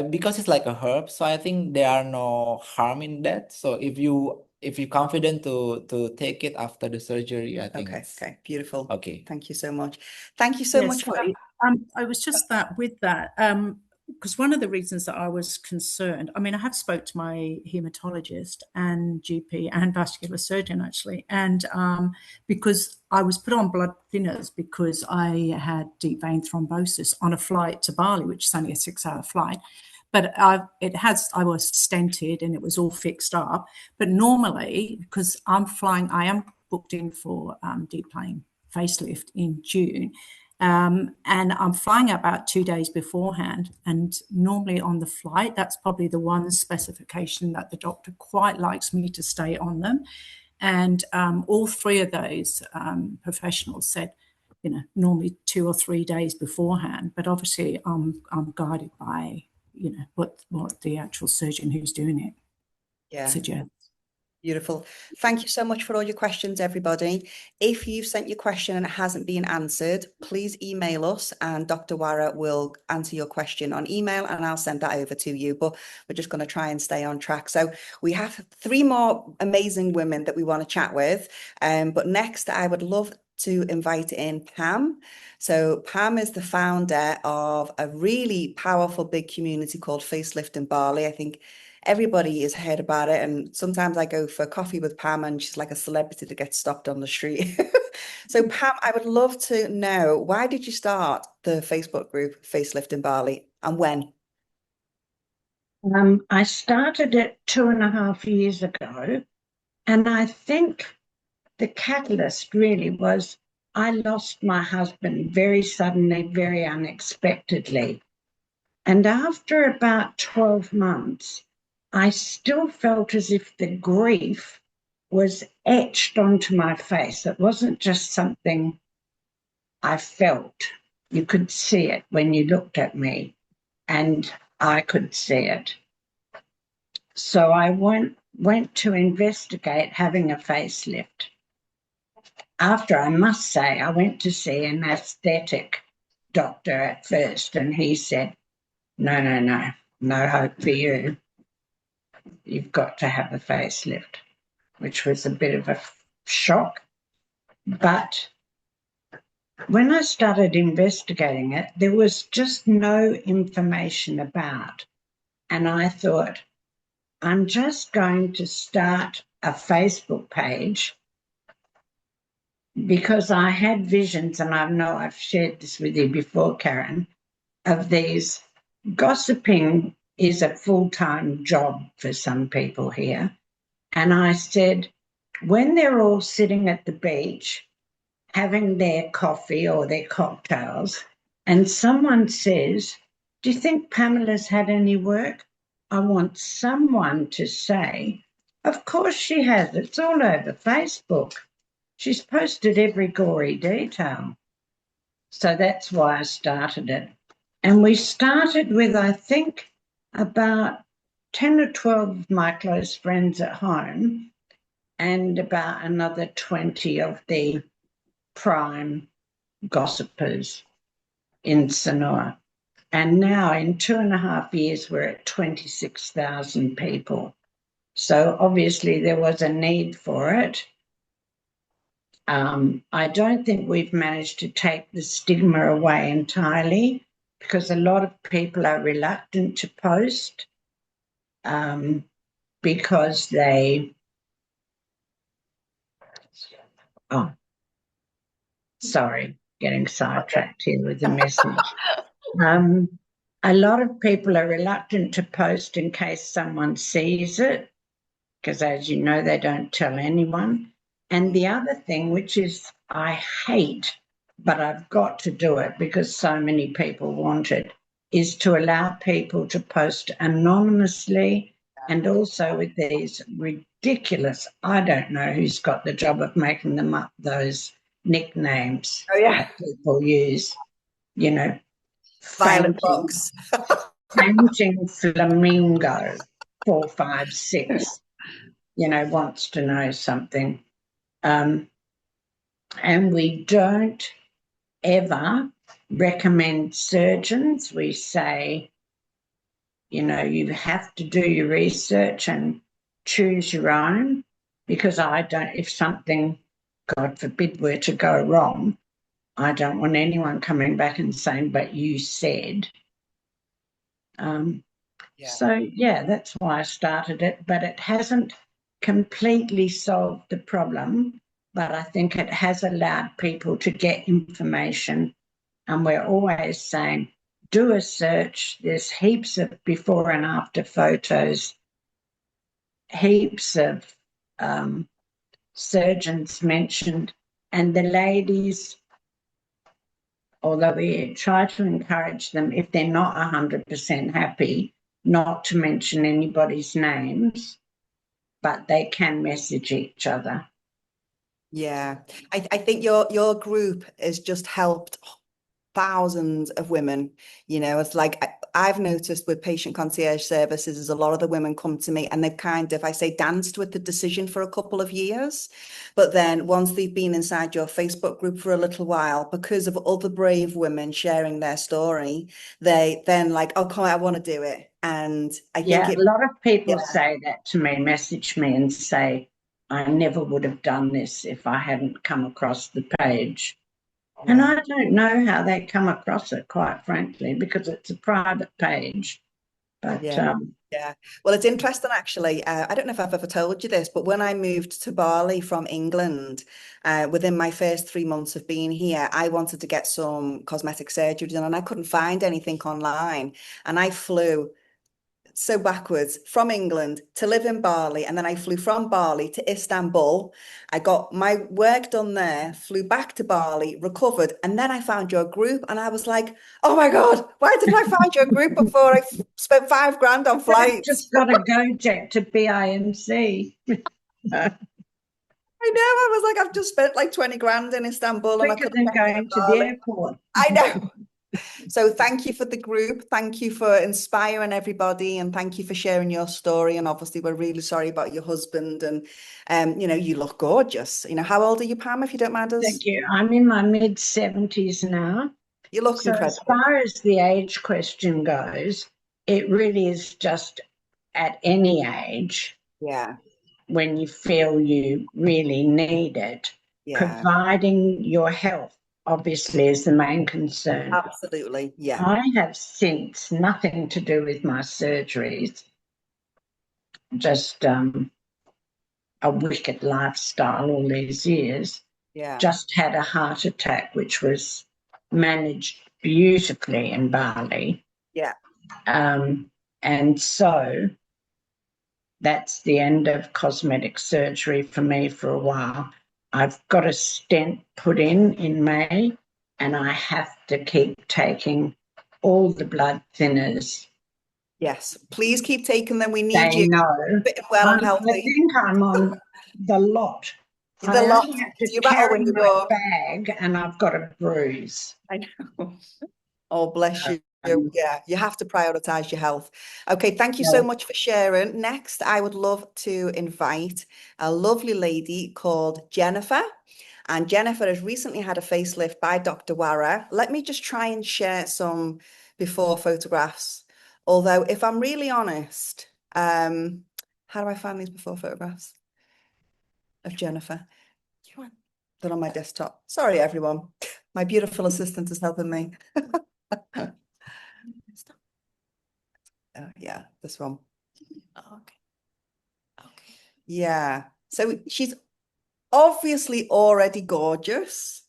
because it's like a herb, so I think there are no harm in that. So if you're confident to take it after the surgery, I think Okay, beautiful. Okay. Thank you so much. Thank you so much for I was just that with that, because one of the reasons that I was concerned, I mean, I have spoke to my hematologist and GP and vascular surgeon actually, and because I was put on blood thinners because I had deep vein thrombosis on a flight to Bali, which is only a 6-hour flight. But I was stented and it was all fixed up. But normally, because I am booked in for deep plane facelift in June. And I'm flying about 2 days beforehand. And normally on the flight, that's probably the one specification that the doctor quite likes me to stay on them. And all three of those professionals said, normally 2 or 3 days beforehand. But obviously, I'm guided by, what the actual surgeon who's doing it suggests. Beautiful. Thank you so much for all your questions, everybody. If you've sent your question and it hasn't been answered, please email us and Dr. Wara will answer your question on email and I'll send that over to you. But we're just going to try and stay on track. So we have 3 more amazing women that we want to chat with. But next, I would love to invite in Pam. So Pam is the founder of a really powerful big community called Facelift in Bali. I think everybody has heard about it, and sometimes I go for coffee with Pam and she's like a celebrity that gets stopped on the street. So Pam, I would love to know, why did you start the Facebook group Facelift in Bali and when? I started it 2.5 years ago, and I think the catalyst really was I lost my husband very suddenly, very unexpectedly. And after about 12 months, I still felt as if the grief was etched onto my face. It wasn't just something I felt. You could see it when you looked at me, and I could see it. So I went to investigate having a facelift. After, I must say, I went to see an aesthetic doctor at first, and he said, no hope for you. You've got to have a facelift, which was a bit of a shock. But when I started investigating it, there was just no information about. And I thought, I'm just going to start a Facebook page, because I had visions, and I know I've shared this with you before, Karen, of these. Gossiping is a full-time job for some people here. And I said, when they're all sitting at the beach having their coffee or their cocktails, and someone says, do you think Pamela's had any work? I want someone to say, of course she has. It's all over Facebook. She's posted every gory detail. So that's why I started it. And we started with, I think, about 10 or 12 of my close friends at home and about another 20 of the prime gossipers in Sanur. And now in 2.5 years, we're at 26,000 people. So obviously there was a need for it. I don't think we've managed to take the stigma away entirely because a lot of people are reluctant to post because they, sorry, getting sidetracked here with the message. A lot of people are reluctant to post in case someone sees it, because as you know, they don't tell anyone. And the other thing, which is I hate, but I've got to do it because so many people want it, is to allow people to post anonymously and also with these ridiculous, I don't know who's got the job of making them up, those nicknames that people use, you know, Violet box. fainting flamingo 456, you know, wants to know something. And we don't ever recommend surgeons. We say, you know, you have to do your research and choose your own, because I don't, if something, God forbid, were to go wrong, I don't want anyone coming back and saying, but you said. So, yeah, that's why I started it, but it hasn't completely solved the problem, but I think it has allowed people to get information. And we're always saying, do a search. There's heaps of before and after photos, heaps of surgeons mentioned, and the ladies, although we try to encourage them, if they're not 100% happy, not to mention anybody's names, but they can message each other. Yeah, I think your group has just helped thousands of women. You know, it's like I've noticed with patient concierge services is a lot of the women come to me and they've kind of, I say, danced with the decision for a couple of years. But then once they've been inside your Facebook group for a little while, because of other brave women sharing their story, they then like, oh, come on, I want to do it. And I think a lot of people say that to me, message me and say, I never would have done this if I hadn't come across the page. And I don't know how they come across it, quite frankly, because it's a private page. But yeah. Well, it's interesting, actually. I don't know if I've ever told you this, but when I moved to Bali from England, within my first 3 months of being here, I wanted to get some cosmetic surgery done and I couldn't find anything online. And I flew so backwards from England to live in Bali, and then I flew from Bali to Istanbul. I got my work done there, flew back to Bali, recovered, and then I found your group and I was like, oh my God, why didn't I find your group before I spent $5,000 on flights? I've just got a go-jet to BIMC. I know, I was like, I've just spent like 20 grand in Istanbul and I Quicker couldn't than going to the airport. I know. So thank you for the group. Thank you for inspiring everybody, and thank you for sharing your story. And obviously, we're really sorry about your husband. And you know, you look gorgeous. You know, how old are you, Pam, if you don't mind us? Thank you. I'm in my mid-70s now. You look incredible. As far as the age question goes, it really is just at any age. Yeah. When you feel you really need it, providing your health obviously is the main concern. Absolutely, yeah. I have since nothing to do with my surgeries, just a wicked lifestyle all these years. Just had a heart attack, which was managed beautifully in Bali. And so that's the end of cosmetic surgery for me for a while. I've got a stent put in May, and I have to keep taking all the blood thinners. Yes, please keep taking them. We need you. Know. Well and healthy. I think I'm on the lot. The lot. I have to carry my bag, and I've got a bruise. I know. Oh, bless you. Yeah, you have to prioritize your health. Okay, thank you so much for sharing. Next, I would love to invite a lovely lady called Jennifer. And Jennifer has recently had a facelift by Dr. Wara. Let me just try and share some before photographs. Although, if I'm really honest, how do I find these before photographs of Jennifer? They're on my desktop. Sorry, everyone. My beautiful assistant is helping me. Yeah, this one. Oh, okay. Yeah. So she's obviously already gorgeous.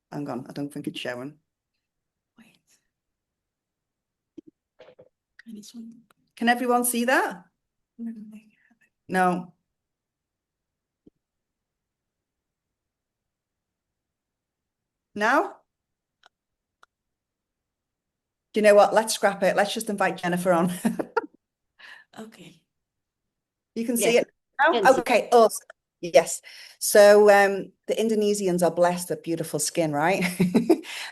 Hang on, I don't think it's showing. Wait. Okay, this one. Can everyone see that? No. Now? Do you know what? Let's scrap it. Let's just invite Jennifer on. Okay. You can Yes. see it now? Can see. Okay, awesome. Yes. So the Indonesians are blessed with beautiful skin, right?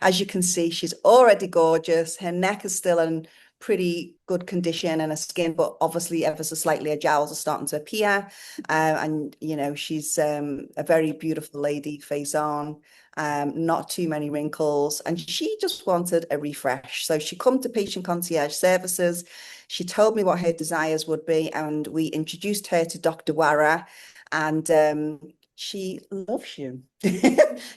As you can see, she's already gorgeous. Her neck is still in pretty good condition and her skin, but obviously ever so slightly her jowls are starting to appear. And, you know, she's a very beautiful lady, face on, not too many wrinkles. And she just wanted a refresh. So she come to Patient Concierge Services. She told me what her desires would be, and we introduced her to Dr. Wara, and she loves you.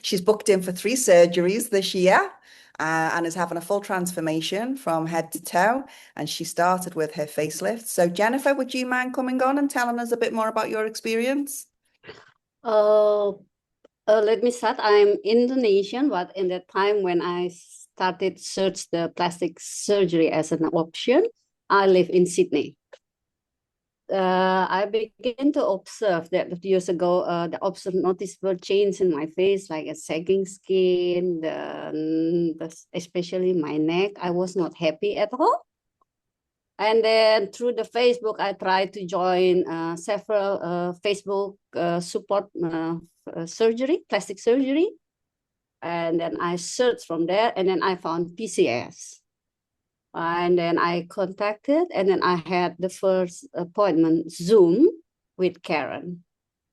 She's booked in for 3 surgeries this year and is having a full transformation from head to toe. And she started with her facelift. So Jennifer, would you mind coming on and telling us a bit more about your experience? Let me start. I'm Indonesian, but in that time when I started search the plastic surgery as an option, I live in Sydney. I began to observe that years ago, the observed noticeable change in my face, like a sagging skin, especially my neck. I was not happy at all. And then through the Facebook, I tried to join several Facebook support surgery, plastic surgery. And then I searched from there, and then I found PCS. And then I contacted, and then I had the first appointment Zoom with Karen.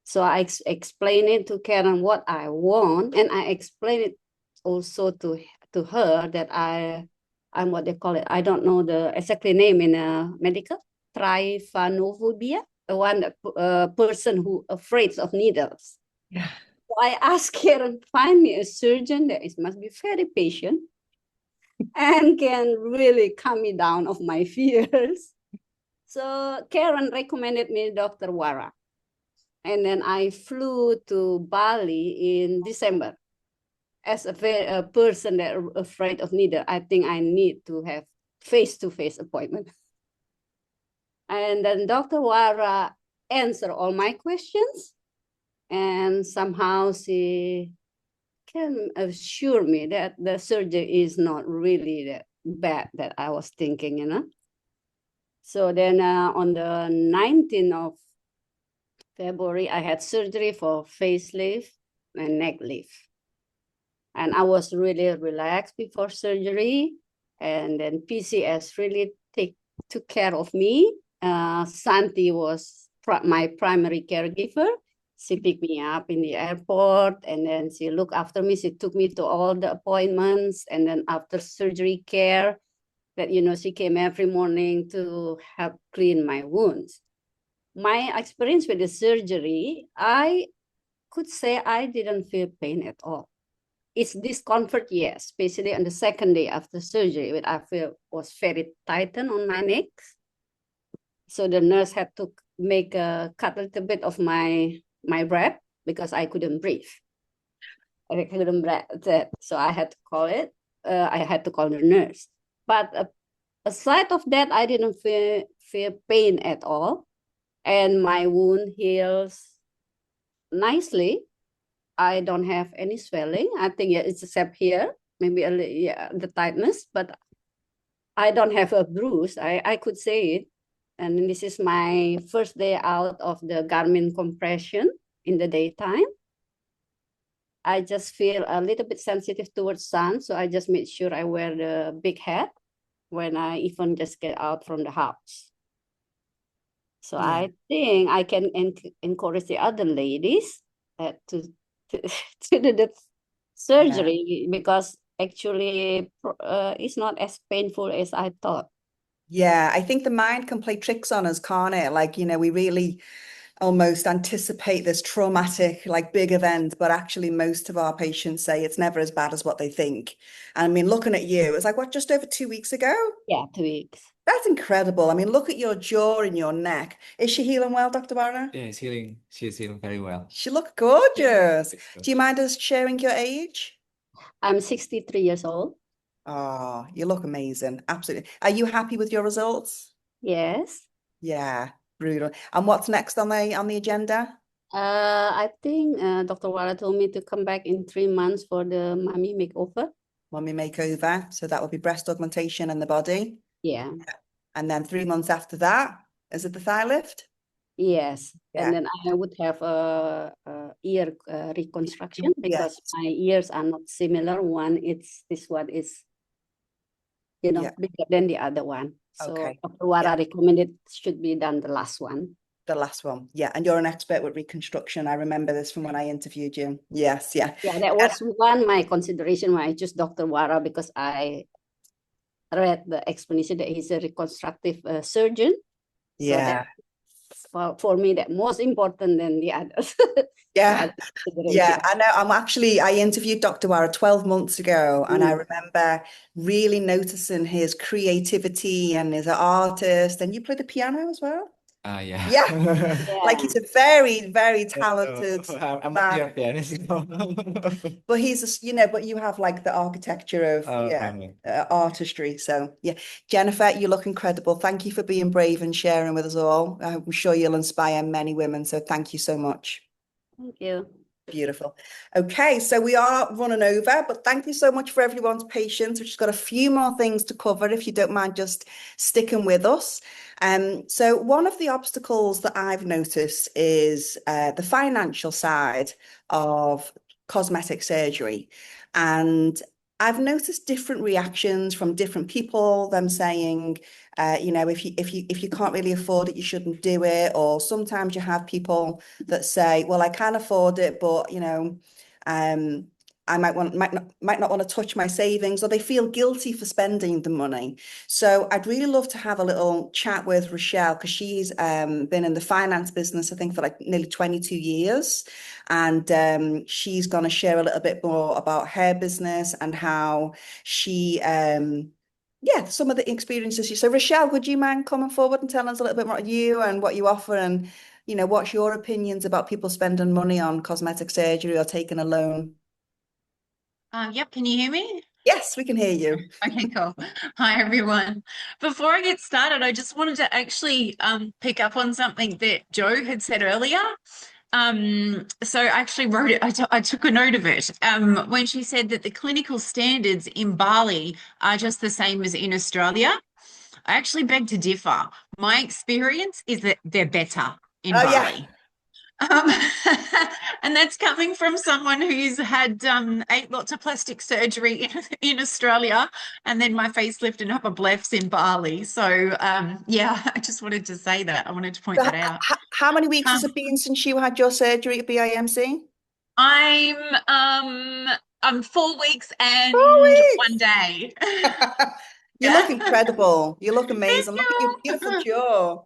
So I explained it to Karen what I want, and I explained it also to her that I'm what they call it. I don't know the exactly name in medical, trypanophobia, the one that person who afraid of needles. Yeah. So I asked Karen, find me a surgeon that must be very patient and can really calm me down of my fears. So Karen recommended me Dr. Wara. And then I flew to Bali in December. As a person that afraid of needle, I think I need to have face-to-face appointment. And then Dr. Wara answered all my questions. And somehow she can assure me that the surgery is not really that bad that I was thinking, you know. So then on the 19th of February, I had surgery for facelift and neck lift. And I was really relaxed before surgery. And then PCS really took care of me. Santi was my primary caregiver. She picked me up in the airport, and then she looked after me. She took me to all the appointments, and then after surgery care, that, you know, she came every morning to help clean my wounds. My experience with the surgery, I could say I didn't feel pain at all. It's discomfort, yes, especially on the second day after surgery, which I feel was very tightened on my neck. So the nurse had to cut a little bit of my breath because I couldn't breathe. I couldn't breathe, so I had to call it. I had to call the nurse. But aside of that, I didn't feel pain at all, and my wound heals nicely. I don't have any swelling. I think it's except here, maybe the tightness, but I don't have a bruise. I could say it. And this is my first day out of the Garmin compression in the daytime. I just feel a little bit sensitive towards sun, so I just made sure I wear the big hat. when I even just get out from the house. So Yeah. I think I can encourage the other ladies to do the surgery because actually it's not as painful as I thought. Yeah, I think the mind can play tricks on us, can't it? Like, you know, we really almost anticipate this traumatic, like big event, but actually most of our patients say it's never as bad as what they think. And I mean, looking at you, it's like, what, just over 2 weeks ago? Yeah, 2 weeks. That's incredible. I mean, look at your jaw and your neck. Is she healing well, Dr. Wara? Yeah, it's healing. She's healing very well. She looks gorgeous. Do you mind us sharing your age? I'm 63 years old. Oh, you look amazing. Absolutely. Are you happy with your results? Yes. Yeah, brutal. And what's next on the agenda? I think Dr. Wara told me to come back in 3 months for the mommy makeover. Mommy makeover. So that will be breast augmentation and the body. Yeah. And then 3 months after that, is it the thigh lift? Yes. Yeah. And then I would have a ear reconstruction because my ears are not similar. This one is, you know, bigger than the other one. So Dr. Wara recommended should be done the last one. The last one. Yeah. And you're an expert with reconstruction. I remember this from when I interviewed you. Yes. Yeah. Yeah, that was one my consideration when I chose Dr. Wara because I read the explanation that he's a reconstructive surgeon. Yeah. So for me, that most important than the others. Yeah. Yeah, I know. I interviewed Dr. Wara 12 months ago, and I remember really noticing his creativity and as an artist. And you play the piano as well? Yeah. Yeah. Like he's a very, very talented I'm man. not a pianist. But but you have like the architecture of artistry. So yeah, Jennifer, you look incredible. Thank you for being brave and sharing with us all. I'm sure you'll inspire many women. So thank you so much. Thank you. Beautiful. Okay, so we are running over, but thank you so much for everyone's patience. We've just got a few more things to cover, if you don't mind just sticking with us. So one of the obstacles that I've noticed is the financial side of cosmetic surgery. And I've noticed different reactions from different people, them saying, if you can't really afford it, you shouldn't do it. Or sometimes you have people that say, well, I can afford it, but I might not want to touch my savings, or they feel guilty for spending the money. So I'd really love to have a little chat with Rochelle, because she's been in the finance business, I think, for like nearly 22 years. And she's going to share a little bit more about her business and how she some of the experiences. So Rochelle, would you mind coming forward and telling us a little bit more about you and what you offer, and what's your opinions about people spending money on cosmetic surgery or taking a loan? Yep, can you hear me? Yes, we can hear you. Okay, cool. Hi, everyone. Before I get started, I just wanted to actually pick up on something that Joe had said earlier. So I actually wrote it, I took a note of it, when she said that the clinical standards in Bali are just the same as in Australia. I actually beg to differ. My experience is that they're better in Bali. Yeah. And that's coming from someone who's had 8 lots of plastic surgery in Australia, and then my facelift and upper blephs in Bali. So I just wanted to say that. I wanted to point that out. How many weeks has it been since you had your surgery at BIMC? I'm 4 weeks and 1 day. You look incredible. You look amazing. Look at your beautiful jaw.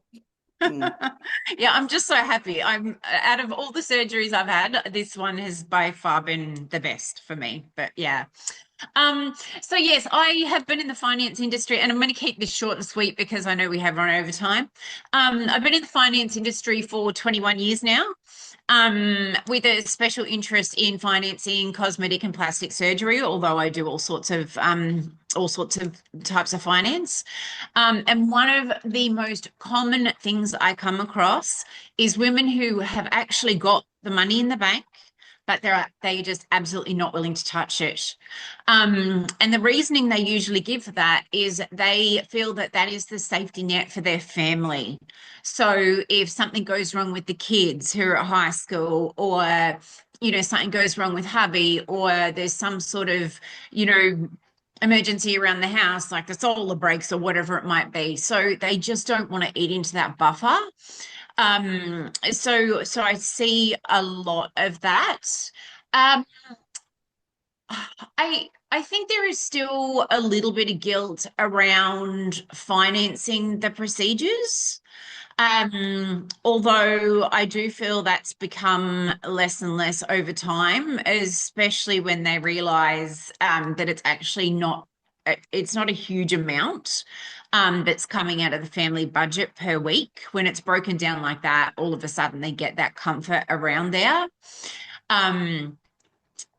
Yeah, I'm just so happy. I'm out of all the surgeries I've had, this one has by far been the best for me. But yeah. So yes, I have been in the finance industry, and I'm going to keep this short and sweet because I know we have run over time. I've been in the finance industry for 21 years now, with a special interest in financing cosmetic and plastic surgery, although I do all sorts of types of finance. And one of the most common things I come across is women who have actually got the money in the bank, but they're just absolutely not willing to touch it. And the reasoning they usually give for that is they feel that that is the safety net for their family. So if something goes wrong with the kids who are at high school, or something goes wrong with hubby, or there's some sort of emergency around the house, like the solar breaks or whatever it might be. So they just don't want to eat into that buffer. So I see a lot of that. Um, I think there is still a little bit of guilt around financing the procedures. Although I do feel that's become less and less over time, especially when they realize that it's actually it's not a huge amount that's coming out of the family budget per week. When it's broken down like that, all of a sudden they get that comfort around there.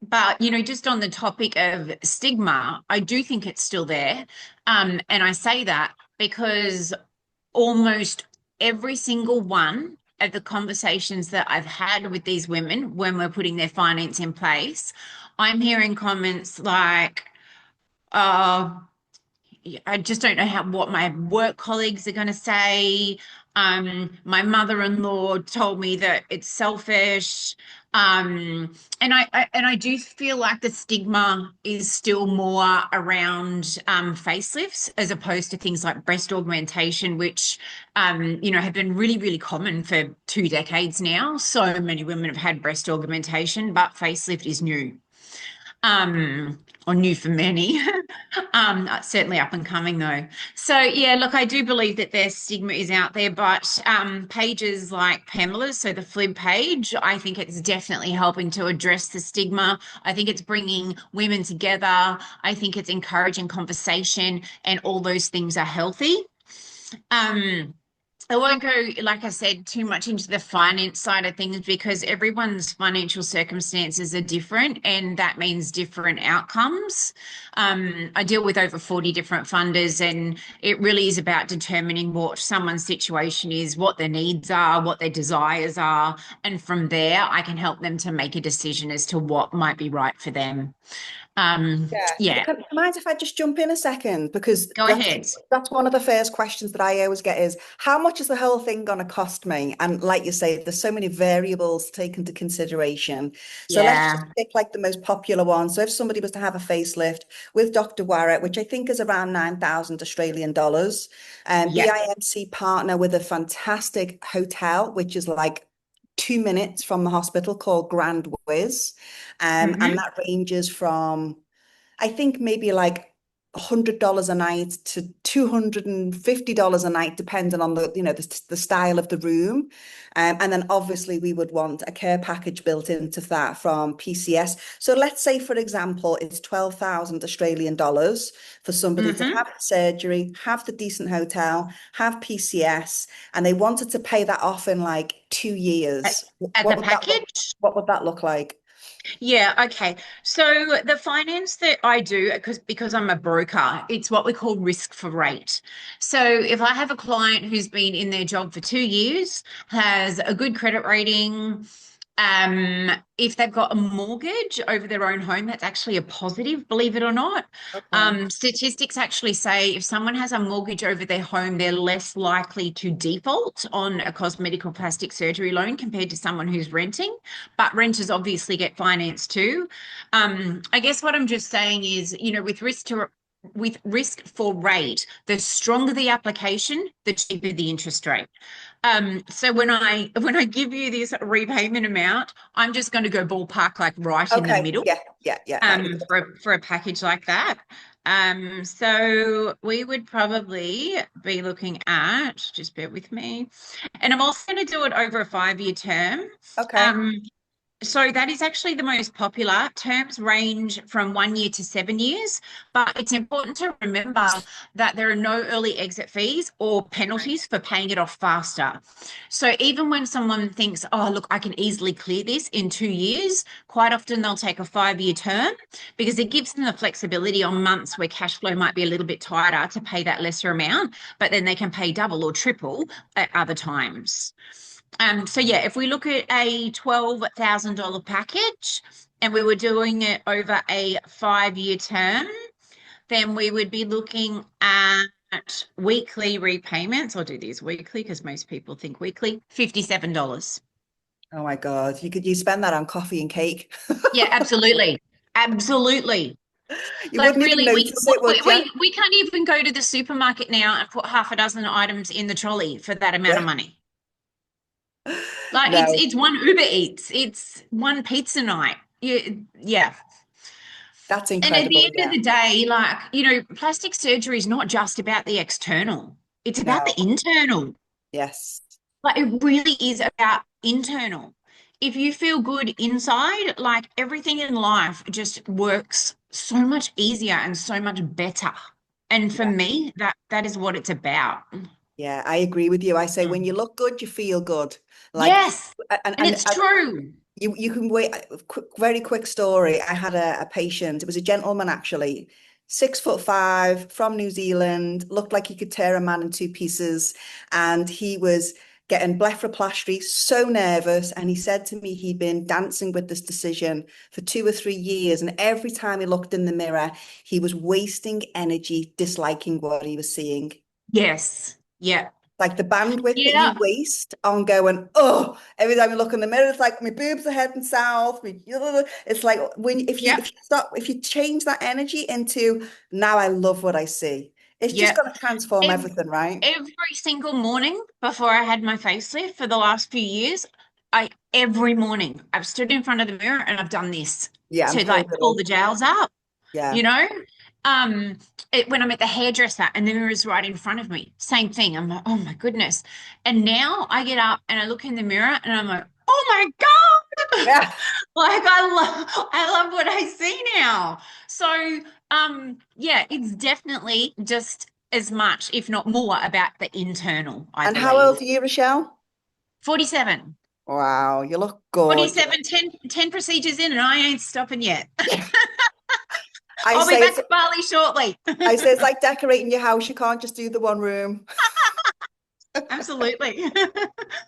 But, just on the topic of stigma, I do think it's still there. And I say that because almost every single one of the conversations that I've had with these women when we're putting their finance in place, I'm hearing comments like, I just don't know what my work colleagues are going to say. My mother-in-law told me that it's selfish. And I do feel like the stigma is still more around facelifts as opposed to things like breast augmentation, which have been really, really common for 2 decades now. So many women have had breast augmentation, but facelift is new. Or new for many. Certainly up and coming though. So yeah, look, I do believe that their stigma is out there, but pages like Pamela's, so the Flib page, I think it's definitely helping to address the stigma. I think it's bringing women together. I think it's encouraging conversation, and all those things are healthy. I won't go, like I said, too much into the finance side of things because everyone's financial circumstances are different, and that means different outcomes. I deal with over 40 different funders, and it really is about determining what someone's situation is, what their needs are, what their desires are, and from there I can help them to make a decision as to what might be right for them. Yeah. Mind if I just jump in a second? Because Go ahead. That's one of the first questions that I always get is, how much is the whole thing going to cost me? And like you say, there's so many variables to take into consideration. So let's just pick like the most popular one. So if somebody was to have a facelift with Dr. Wara, which I think is around 9,000 Australian dollars, BIMC partner with a fantastic hotel, which is like 2 minutes from the hospital, called Grand Wiz. And that ranges from, I think, maybe like $100 a night to $250 a night, depending on the style of the room. And then obviously we would want a care package built into that from PCS. So let's say, for example, it's 12,000 Australian dollars for somebody to have the surgery, have the decent hotel, have PCS, and they wanted to pay that off in like 2 years. What would that look like? Yeah, okay. So the finance that I do, because I'm a broker, it's what we call risk for rate. So if I have a client who's been in their job for 2 years, has a good credit rating, if they've got a mortgage over their own home, that's actually a positive, believe it or not. Statistics actually say if someone has a mortgage over their home, they're less likely to default on a cosmetic or plastic surgery loan compared to someone who's renting. But renters obviously get finance too. I guess what I'm just saying is, with risk for rate, the stronger the application, the cheaper the interest rate. So when I give you this repayment amount, I'm just going to go ballpark like right in the middle. Yeah. For a package like that. So we would probably be looking at, just bear with me, and I'm also going to do it over a 5-year term. So that is actually the most popular. Terms range from 1 year to 7 years, but it's important to remember that there are no early exit fees or penalties for paying it off faster. So even when someone thinks, oh, look, I can easily clear this in 2 years, quite often they'll take a 5-year term because it gives them the flexibility on months where cash flow might be a little bit tighter to pay that lesser amount, but then they can pay double or triple at other times. So yeah, if we look at a $12,000 package and we were doing it over a 5-year term, then we would be looking at weekly repayments. I'll do these weekly because most people think weekly. $57. Oh my God, you spend that on coffee and cake. Yeah, absolutely. Absolutely. You Like wouldn't even really, notice it, would you? we can't even go to the supermarket now and put half a dozen items in the trolley for that amount of Yeah. money. Like No, it's one Uber Eats, it's one pizza night. Yeah. that's And at the incredible. end of Yeah. the day, like, plastic surgery is not just about the external. It's about No. the internal. Yes. Like it really is about internal. If you feel good inside, like everything in life just works so much easier and so much better. And for Yeah. me, that is what it's about. Yeah, I agree with you. I say when Mm. you look good, you feel good. Like, Yes, and it's true. you can wait. Very quick story. I had a patient. It was a gentleman actually, 6'5" from New Zealand. Looked like he could tear a man in two pieces, and he was getting blepharoplasty. So nervous, and he said to me he'd been dancing with this decision for 2 or 3 years, and every time he looked in the mirror, he was wasting energy, disliking what he was seeing. Yes. Yeah. Like the bandwidth that Yeah. you waste on going, oh, every time you look in the mirror, it's like my boobs are heading south. It's like if you Yep. if you change that energy into now I love what I see, it's just Yep. going to transform everything, right? Every single morning before I had my facelift for the last few years, every morning I've stood in front of the mirror and I've done this Yeah, I'm to like pull pivotal. the gels up, Yeah. you know? When I'm at the hairdresser and the mirror is right in front of me, same thing. I'm like, oh my goodness. And now I get up and I look in the mirror and I'm like, oh my God. Yeah. Like I love what I see now. So yeah, it's definitely just as much, if not more, about the internal, I And how old believe. are you, Rochelle? 47. Wow, you look gorgeous. 47, 10 procedures in, and I ain't stopping yet. I I'll be say back it's to Bali shortly. I say it's like decorating your house. You can't just do the one room. Absolutely.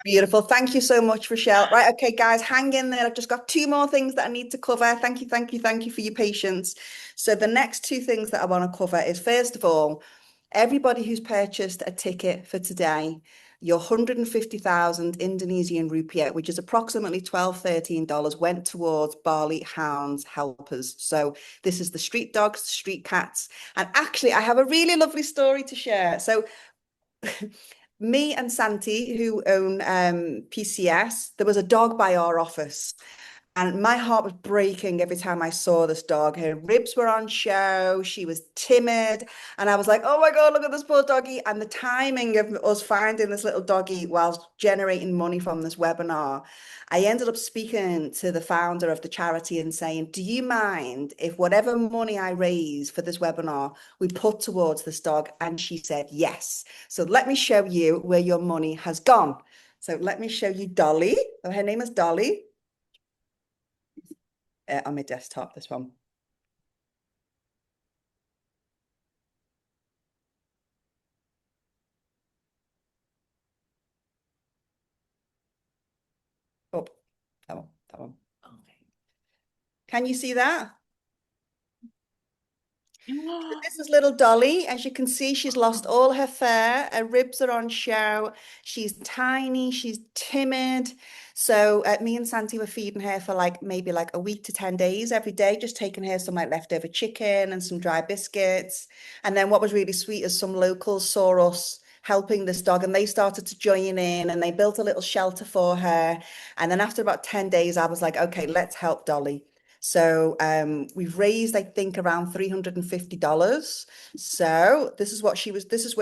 Beautiful. Thank you so much, Rochelle. Right. Okay, guys, hang in there. I've just got two more things that I need to cover. Thank you, thank you, thank you for your patience. So the next two things that I want to cover is, first of all, everybody who's purchased a ticket for today, your 150,000 Indonesian rupiah, which is approximately $12, $13, went towards Bali Hounds Helpers. So this is the street dogs, street cats. And actually, I have a really lovely story to share. So me and Santi, who own PCS, there was a dog by our office. And my heart was breaking every time I saw this dog. Her ribs were on show. She was timid. And I was like, oh my God, look at this poor doggy. And the timing of us finding this little doggy whilst generating money from this webinar, I ended up speaking to the founder of the charity and saying, do you mind if whatever money I raise for this webinar, we put towards this dog? And she said, yes. So let me show you where your money has gone. So let me show you Dolly. Her name is Dolly. On my desktop, this one. Oh, that one, that one. Okay. Can you see that? This is little Dolly. As you can see, she's lost all her fur. Her ribs are on show. She's tiny. She's timid. So me and Santi were feeding her for maybe a week to 10 days every day, just taking her some leftover chicken and some dry biscuits. And then what was really sweet is some locals saw us helping this dog and they started to join in and they built a little shelter for her. And then after about 10 days, I was like, okay, let's help Dolly. So we've raised, I think, around $350. So this is where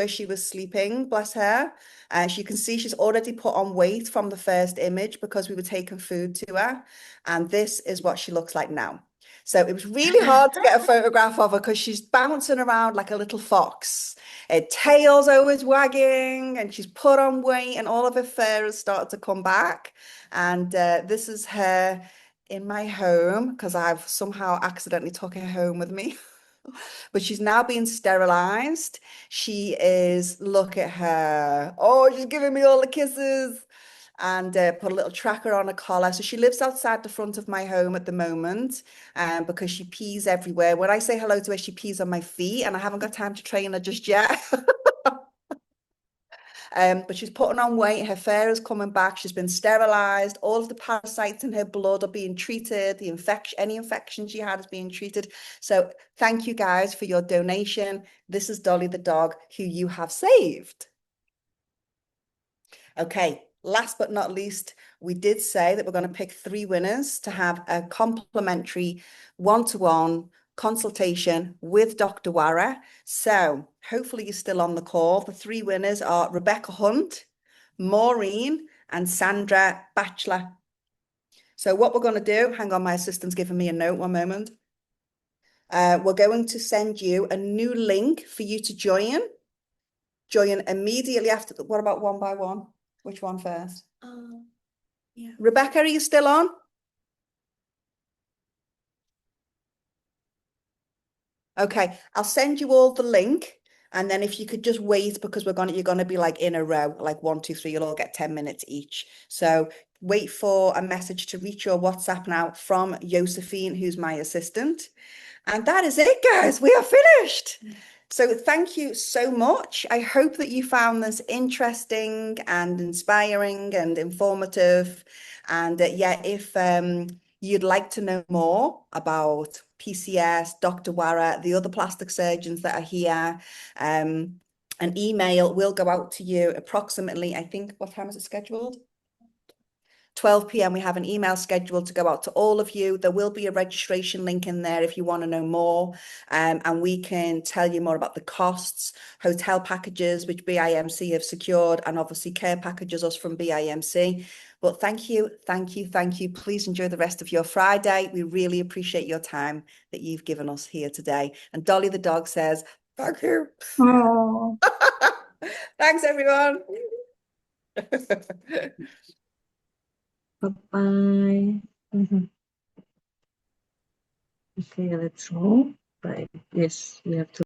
she was sleeping, bless her. As you can see, she's already put on weight from the first image because we were taking food to her. And this is what she looks like now. So it was really hard to get a photograph of her because she's bouncing around like a little fox. Her tail's always wagging and she's put on weight and all of her fur has started to come back. And this is her in my home because I've somehow accidentally took her home with me. But she's now being sterilized. She is, look at her. Oh, she's giving me all the kisses. And put a little tracker on her collar. So she lives outside the front of my home at the moment because she pees everywhere. When I say hello to her, she pees on my feet and I haven't got time to train her just yet. But she's putting on weight. Her fur is coming back. She's been sterilized. All of the parasites in her blood are being treated. Any infection she had is being treated. So thank you guys for your donation. This is Dolly the dog who you have saved. Okay, last but not least, we did say that we're going to pick 3 winners to have a complimentary one-to-one consultation with Dr. Wara. So hopefully you're still on the call. The 3 winners are Rebecca Hunt, Maureen, and Sandra Batchelor. So what we're going to do, hang on, my assistant's giving me a note, one moment. We're going to send you a new link for you to join. Join immediately after. What about one by one? Which one first? Yeah. Rebecca, are you still on? Okay, I'll send you all the link, and then if you could just wait, because you're gonna be like in a row, like 1, 2, 3. You'll all get 10 minutes each. So wait for a message to reach your WhatsApp now from Josephine, who's my assistant. And that is it, guys. We are finished. So thank you so much. I hope that you found this interesting and inspiring and informative. And yeah, if you'd like to know more about PCS, Dr. Wara, the other plastic surgeons that are here, an email will go out to you approximately, I think, what time is it scheduled? 12 p.m. we have an email scheduled to go out to all of you. There will be a registration link in there if you want to know more, and we can tell you more about the costs, hotel packages which BIMC have secured, and obviously care packages us from BIMC. But thank you. Please enjoy the rest of your Friday. We really appreciate your time that you've given us here today. And Dolly the dog says thank you. Oh. Thanks, everyone. Bye-bye. Okay, let's roll. Right. Yes, we have to.